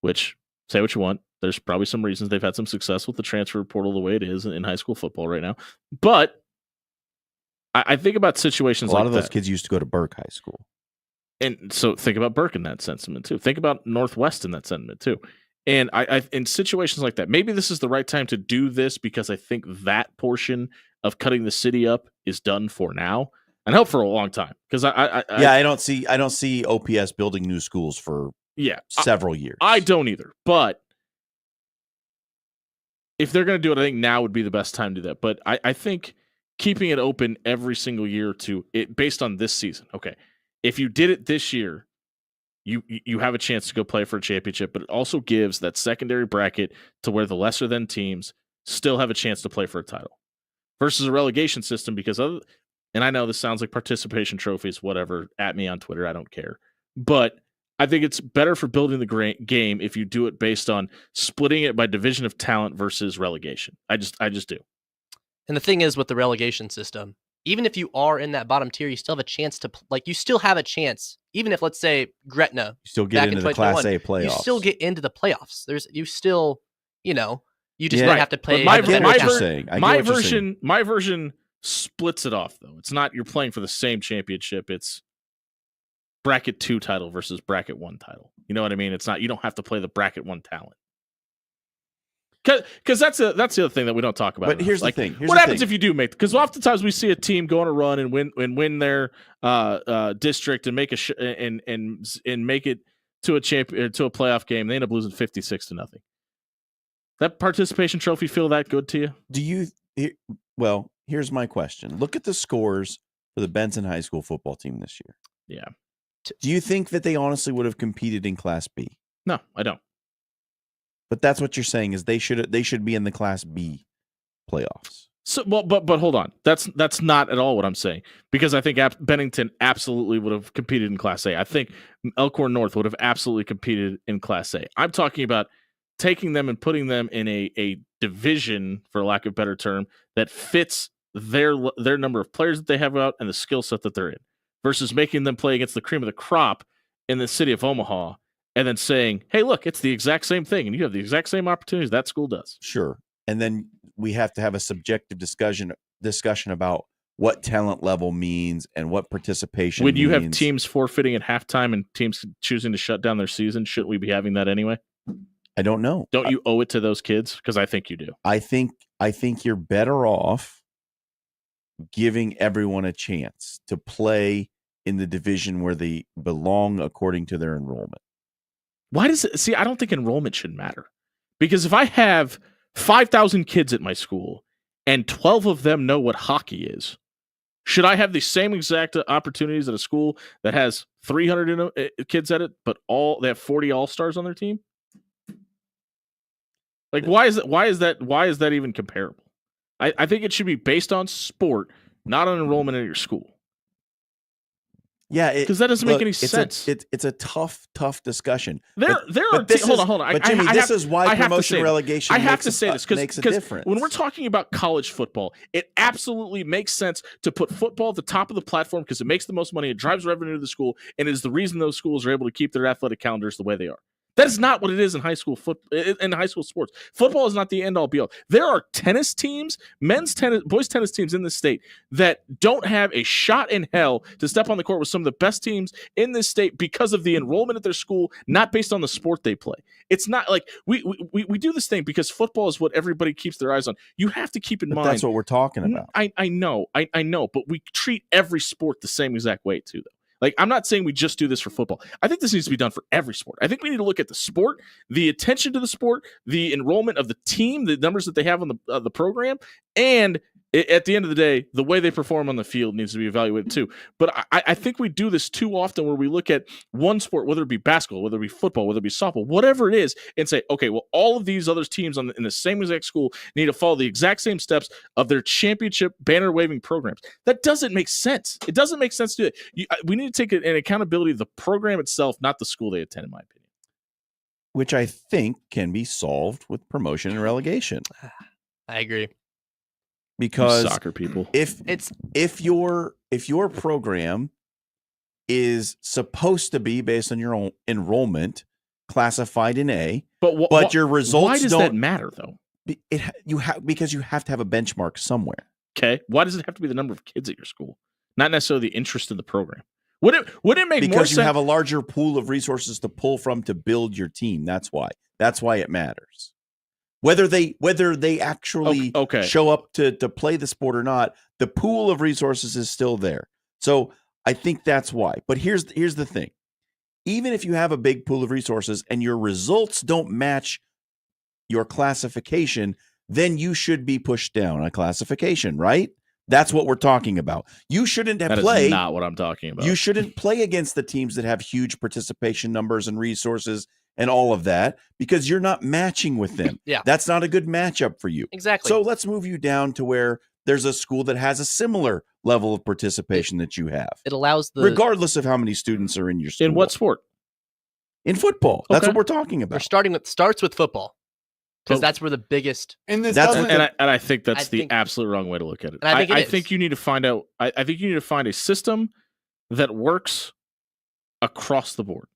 which, say what you want, there's probably some reasons they've had some success with the transfer portal the way it is in high school football right now. But I think about situations like that. A lot of those kids used to go to Burke High School. And so think about Burke in that sentiment too. Think about Northwest in that sentiment too. And I in situations like that, maybe this is the right time to do this because I think that portion of cutting the city up is done for now and help for a long time. Because I don't see OPS building new schools for several years. I don't either. But if they're going to do it, I think now would be the best time to do that. But I think keeping it open every single year to it based on this season. Okay, if you did it this year, you have a chance to go play for a championship, but it also gives that secondary bracket to where the lesser than teams still have a chance to play for a title versus a relegation system and I know this sounds like participation trophies, whatever, at me on Twitter, I don't care. But I think it's better for building the game if you do it based on splitting it by division of talent versus relegation. I just do. And the thing is with the relegation system, even if you are in that bottom tier, you still have a chance to you still have a chance. Even if, let's say, Gretna, you still get into the Class A playoffs. You still get into the playoffs. You just Yeah. don't have to play. I get what you're saying. I get what you're saying. My version splits it off though. It's not you're playing for the same championship. It's bracket 2 title versus bracket 1 title. You know what I mean? It's not, you don't have to play the bracket 1 talent. Because that's the other thing that we don't talk about. But enough. here's like, the thing. What happens if you do make? Because oftentimes we see a team go on a run and win their district and make and make it to a playoff game. They end up losing 56-0. That participation trophy feel that good to you? Do you? Well, here's my question. Look at the scores for the Benson High School football team this year. Yeah. Do you think that they honestly would have competed in Class B? No, I don't. But that's what you're saying is they should be in the Class B playoffs. So, well, but hold on. That's not at all what I'm saying, because I think Bennington absolutely would have competed in Class A. I think Elkhorn North would have absolutely competed in Class A. I'm talking about taking them and putting them in a division, for lack of a better term, that fits their number of players that they have out and the skill set that they're in, versus making them play against the cream of the crop in the city of Omaha and then saying, hey, look, it's the exact same thing and you have the exact same opportunities that school does. Sure. And then we have to have a subjective discussion about what talent level means and what participation When you means. have teams forfeiting at halftime and teams choosing to shut down their season, shouldn't we be having that anyway? I don't know. Don't you owe it to those kids? Because I think you do. I think you're better off giving everyone a chance to play in the division where they belong according to their enrollment. Why does it? See, I don't think enrollment should matter, because if I have 5,000 kids at my school and 12 of them know what hockey is, should I have the same exact opportunities at a school that has 300 kids at it, but they have 40 all-stars on their team? Like, why is that even comparable? I think it should be based on sport, not on enrollment at your school. Yeah, because that doesn't make any sense. It's a tough discussion. Hold on. But Jimmy, this is why promotion and relegation. I have to say this makes a difference. When we're talking about college football, it absolutely makes sense to put football at the top of the platform because it makes the most money, it drives revenue to the school, and is the reason those schools are able to keep their athletic calendars the way they are. That is not what it is in high school in high school sports. Football is not the end all be all. There are tennis teams, boys tennis teams in this state that don't have a shot in hell to step on the court with some of the best teams in this state because of the enrollment at their school, not based on the sport they play. It's not like we do this thing because football is what everybody keeps their eyes on. You have to keep in mind that's what we're talking about. I know, but we treat every sport the same exact way too, though. Like, I'm not saying we just do this for football. I think this needs to be done for every sport. I think we need to look at the sport, the attention to the sport, the enrollment of the team, the numbers that they have on the program, and at the end of the day, the way they perform on the field needs to be evaluated too. But I think we do this too often where we look at one sport, whether it be basketball, whether it be football, whether it be softball, whatever it is, and say, okay, well, all of these other teams in the same exact school need to follow the exact same steps of their championship banner-waving programs. That doesn't make sense. It doesn't make sense to do it. We need to take an accountability of the program itself, not the school they attend, in my opinion. Which I think can be solved with promotion and relegation. I agree. Because soccer people, if your program is supposed to be based on your own enrollment classified in A, but your results why does that matter though? Because you have to have a benchmark somewhere. Okay, why does it have to be the number of kids at your school, not necessarily the interest in the program? Would it make more sense? Because you have a larger pool of resources to pull from to build your team. That's why it matters. Whether they actually show up to play the sport or not, the pool of resources is still there. So I think that's why. But here's the thing. Even if you have a big pool of resources and your results don't match your classification, then you should be pushed down a classification, right? That's what we're talking about. You shouldn't have That is not what I'm talking about. You shouldn't play against the teams that have huge participation numbers and resources and all of that, because you're not matching with them. Yeah. That's not a good matchup for you. Exactly. So let's move you down to where there's a school that has a similar level of participation that you have. It allows regardless of how many students are in your school. In what sport? In football. That's what we're talking about. Starts with football. Because that's where the biggest and I think that's the absolute wrong way to look at it. I think you need to find out. I think you need to find a system that works across the board.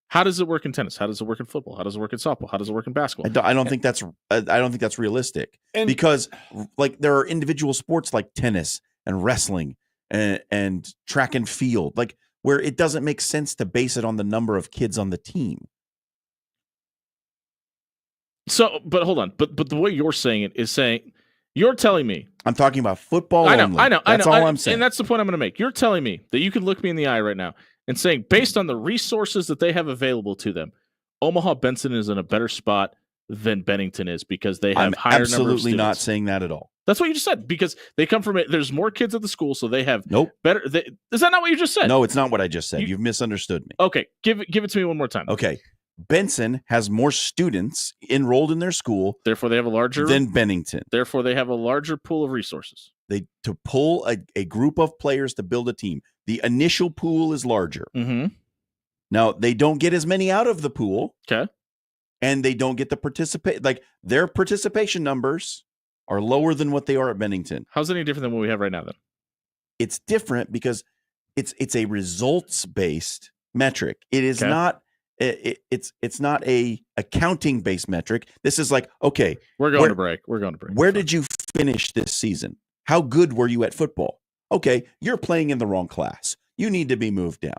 How does it work in tennis? How does it work in football? How does it work in softball? How does it work in basketball? I don't think that's realistic, because like there are individual sports like tennis and wrestling and track and field, like where it doesn't make sense to base it on the number of kids on the team. So, but hold on. But the way you're saying it is saying, you're telling me. I'm talking about football only. I know. That's all I'm saying. And that's the point I'm going to make. You're telling me that you can look me in the eye right now and saying, based on the resources that they have available to them, Omaha Benson is in a better spot than Bennington is because they have higher number of students. I'm absolutely not saying that at all. That's what you just said, because they come from it. There's more kids at the school, so they have better. Is that not what you just said? No, it's not what I just said. You've misunderstood me. Okay, give it to me one more time. Okay. Benson has more students enrolled in their school Therefore, they have a larger than Bennington. Therefore, they have a larger pool of resources. They to pull a group of players to build a team. The initial pool is larger. Mm-hmm. Now they don't get as many out of the pool. Okay. And they don't get the participate. Like their participation numbers are lower than what they are at Bennington. How's it any different than what we have right now? Then it's different because it's a results based metric. It is not. It's not a accounting based metric. This is like, okay, we're going to break. We're going to break. Where did you finish this season? How good were you at football? Okay, you're playing in the wrong class. You need to be moved down.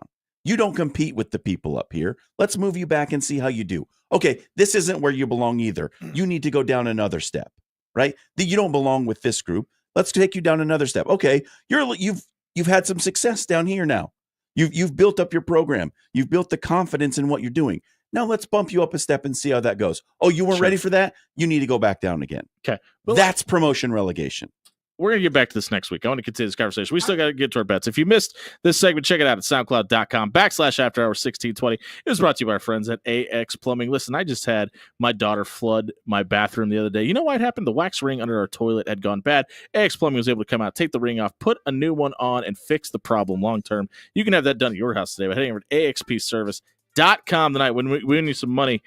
You don't compete with the people up here. Let's move you back and see how you do. Okay, this isn't where you belong either. You need to go down another step, right? You don't belong with this group. Let's take you down another step. Okay, you've had some success down here now. You've built up your program. You've built the confidence in what you're doing. Now let's bump you up a step and see how that goes. Oh, you weren't ready for that? You need to go back down again. Okay. Well, that's promotion relegation. We're going to get back to this next week. I want to continue this conversation. We still got to get to our bets. If you missed this segment, check it out at soundcloud.com/afterhours1620. It was brought to you by our friends at AX Plumbing. Listen, I just had my daughter flood my bathroom the other day. You know what happened? The wax ring under our toilet had gone bad. AX Plumbing was able to come out, take the ring off, put a new one on, and fix the problem long term. You can have that done at your house today by heading over to axpservice.com tonight. When we win you some money,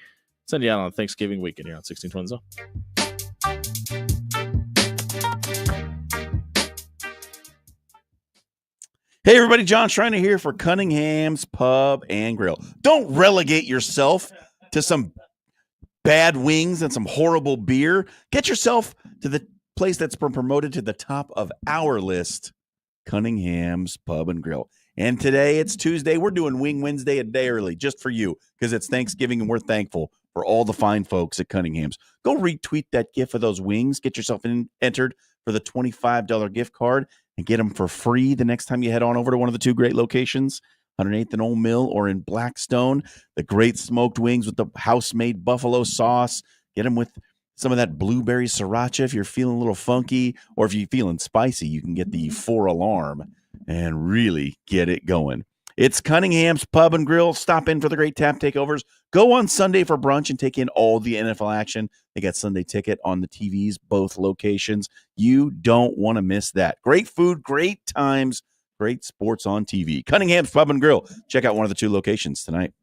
send you out on Thanksgiving weekend here on 1620 Zone. Hey, everybody, John Schreiner here for Cunningham's Pub and Grill. Don't relegate yourself to some bad wings and some horrible beer. Get yourself to the place that's been promoted to the top of our list, Cunningham's Pub and Grill. And today, it's Tuesday. We're doing Wing Wednesday a day early just for you because it's Thanksgiving and we're thankful for all the fine folks at Cunningham's. Go retweet that GIF of those wings. Get yourself entered for the $25 gift card and get them for free the next time you head on over to one of the two great locations, 108th and Old Mill or in Blackstone. The great smoked wings with the house-made buffalo sauce. Get them with some of that blueberry sriracha if you're feeling a little funky, or if you're feeling spicy, you can get the 4-alarm and really get it going. It's Cunningham's Pub and Grill. Stop in for the great tap takeovers. Go on Sunday for brunch and take in all the NFL action. They got Sunday Ticket on the TVs, both locations. You don't want to miss that. Great food, great times, great sports on TV. Cunningham's Pub and Grill. Check out one of the two locations tonight.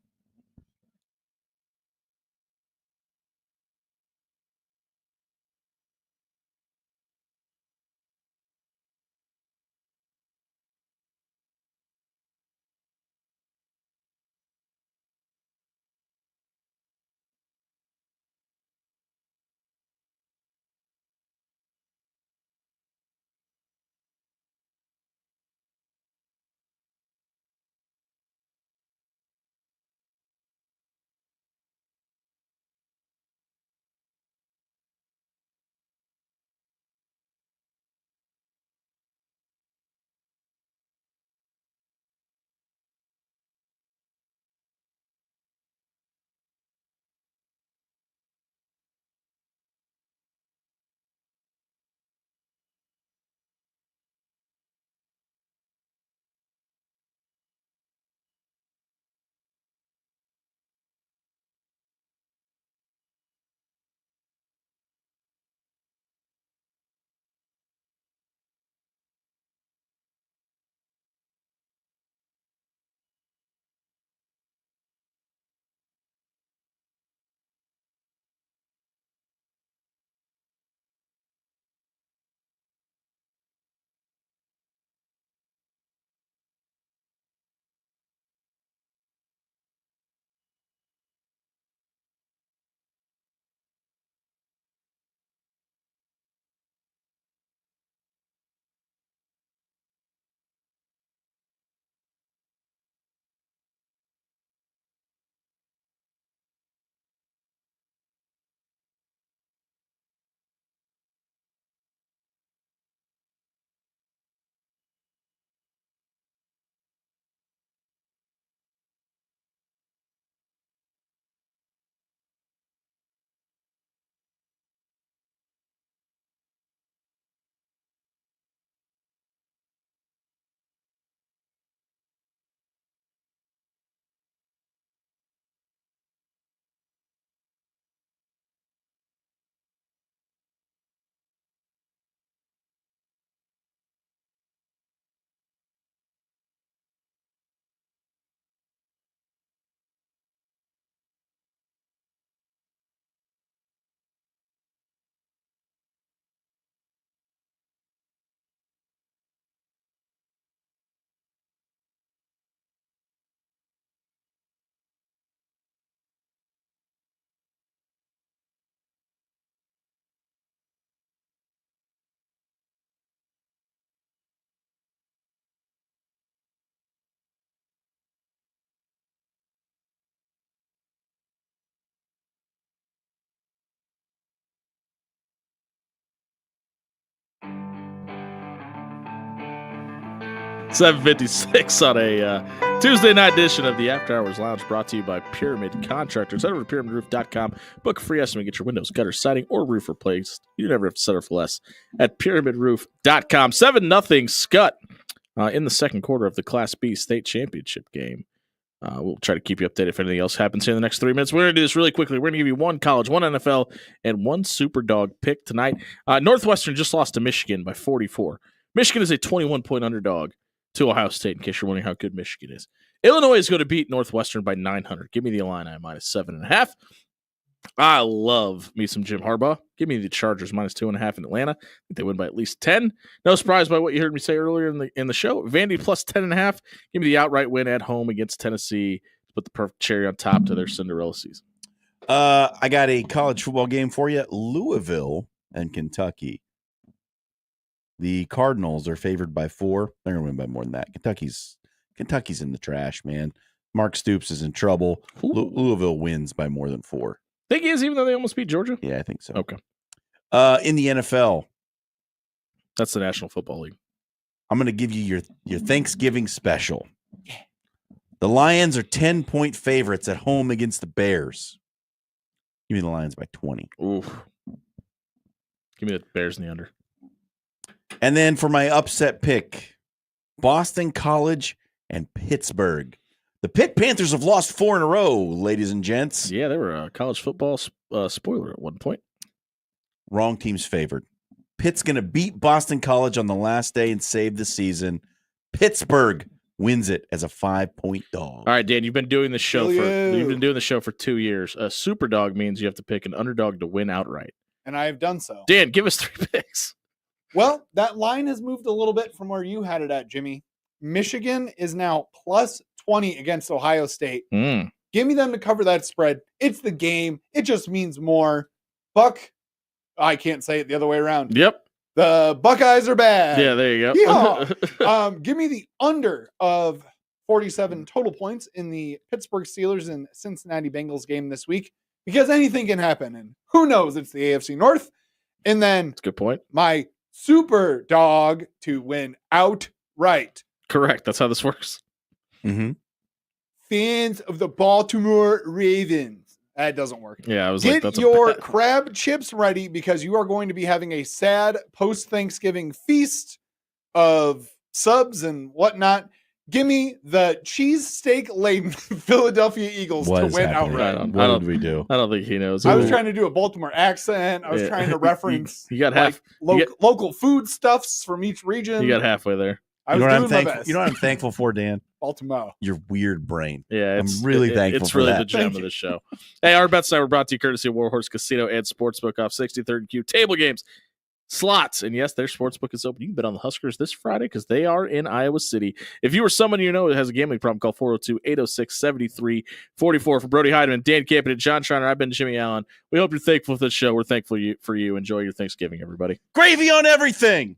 7:56 on a Tuesday night edition of the After Hours Lounge, brought to you by Pyramid Contractors. Head over to pyramidroof.com, book a free estimate, get your windows, gutters, siding, or roof replaced. You never have to settle for less at pyramidroof.com. 7-0 Scott in the second quarter of the Class B state championship game. We'll try to keep you updated if anything else happens here in the next 3 minutes. We're going to do this really quickly. We're going to give you one college, one NFL, and one Super Dog pick tonight. Northwestern just lost to Michigan by 44. Michigan is a 21-point underdog to Ohio State, in case you're wondering how good Michigan is. Illinois is going to beat Northwestern by 900. Give me the Illini minus 7.5. I love me some Jim Harbaugh. Give me the Chargers minus 2.5 in Atlanta. I think they win by at least 10. No surprise by what you heard me say earlier in the show. Vandy plus 10.5. Give me the outright win at home against Tennessee to put the perfect cherry on top to their Cinderella season. I got a college football game for you. Louisville and Kentucky. The Cardinals are favored by 4. They're going to win by more than that. Kentucky's in the trash, man. Mark Stoops is in trouble. Louisville wins by more than 4. Think he is, even though they almost beat Georgia? Yeah, I think so. Okay. In the NFL. That's the National Football League. I'm going to give you your Thanksgiving special. The Lions are 10-point favorites at home against the Bears. Give me the Lions by 20. Oof. Give me the Bears in the under. And then for my upset pick, Boston College and Pittsburgh. The Pitt Panthers have lost 4 in a row, ladies and gents. Yeah, they were a college football spoiler at one point. Wrong team's favored. Pitt's going to beat Boston College on the last day and save the season. Pittsburgh wins it as a 5-point dog. All right, Dan, you've been doing the show for 2 years. A super dog means you have to pick an underdog to win outright. And I have done so. Dan, give us 3 picks. Well, that line has moved a little bit from where you had it at, Jimmy. Michigan is now plus 20 against Ohio State. Give me them to cover that spread. It's the game. It just means more. Buck, I can't say it the other way around. Yep. The Buckeyes are bad. Yeah, there you go. Give me the under of 47 total points in the Pittsburgh Steelers and Cincinnati Bengals game this week, because anything can happen. And who knows? It's the AFC North. And then that's a good point. My super dog to win outright. Correct. That's how this works. Mm-hmm. Fans of the Baltimore Ravens. That doesn't work. Yeah, I was Get like, that's your crab chips ready, because you are going to be having a sad post-Thanksgiving feast of subs and whatnot. Give me the cheesesteak laden Philadelphia Eagles to win outright. What did we do? I don't think he knows. I was trying to do a Baltimore accent. I was trying to reference you got half local food stuffs from each region. You got halfway there. You know what I'm thankful for, Dan? Baltimore. Your weird brain. Yeah, I'm really thankful it's for really that. the gem of the show. Hey, our bets tonight were brought to you courtesy of Warhorse Casino and Sportsbook off 63rd Q. Table games, slots, and yes, their sportsbook is open. You can bet on the Huskers this Friday because they are in Iowa City. If you or someone you know that has a gambling problem, call 402-806-7344. For Brody Heidemann, Dan Campion, and John Schreiner, I've been Jimmy Allen. We hope you're thankful for the show. We're thankful for you. Enjoy your Thanksgiving, everybody. Gravy on everything.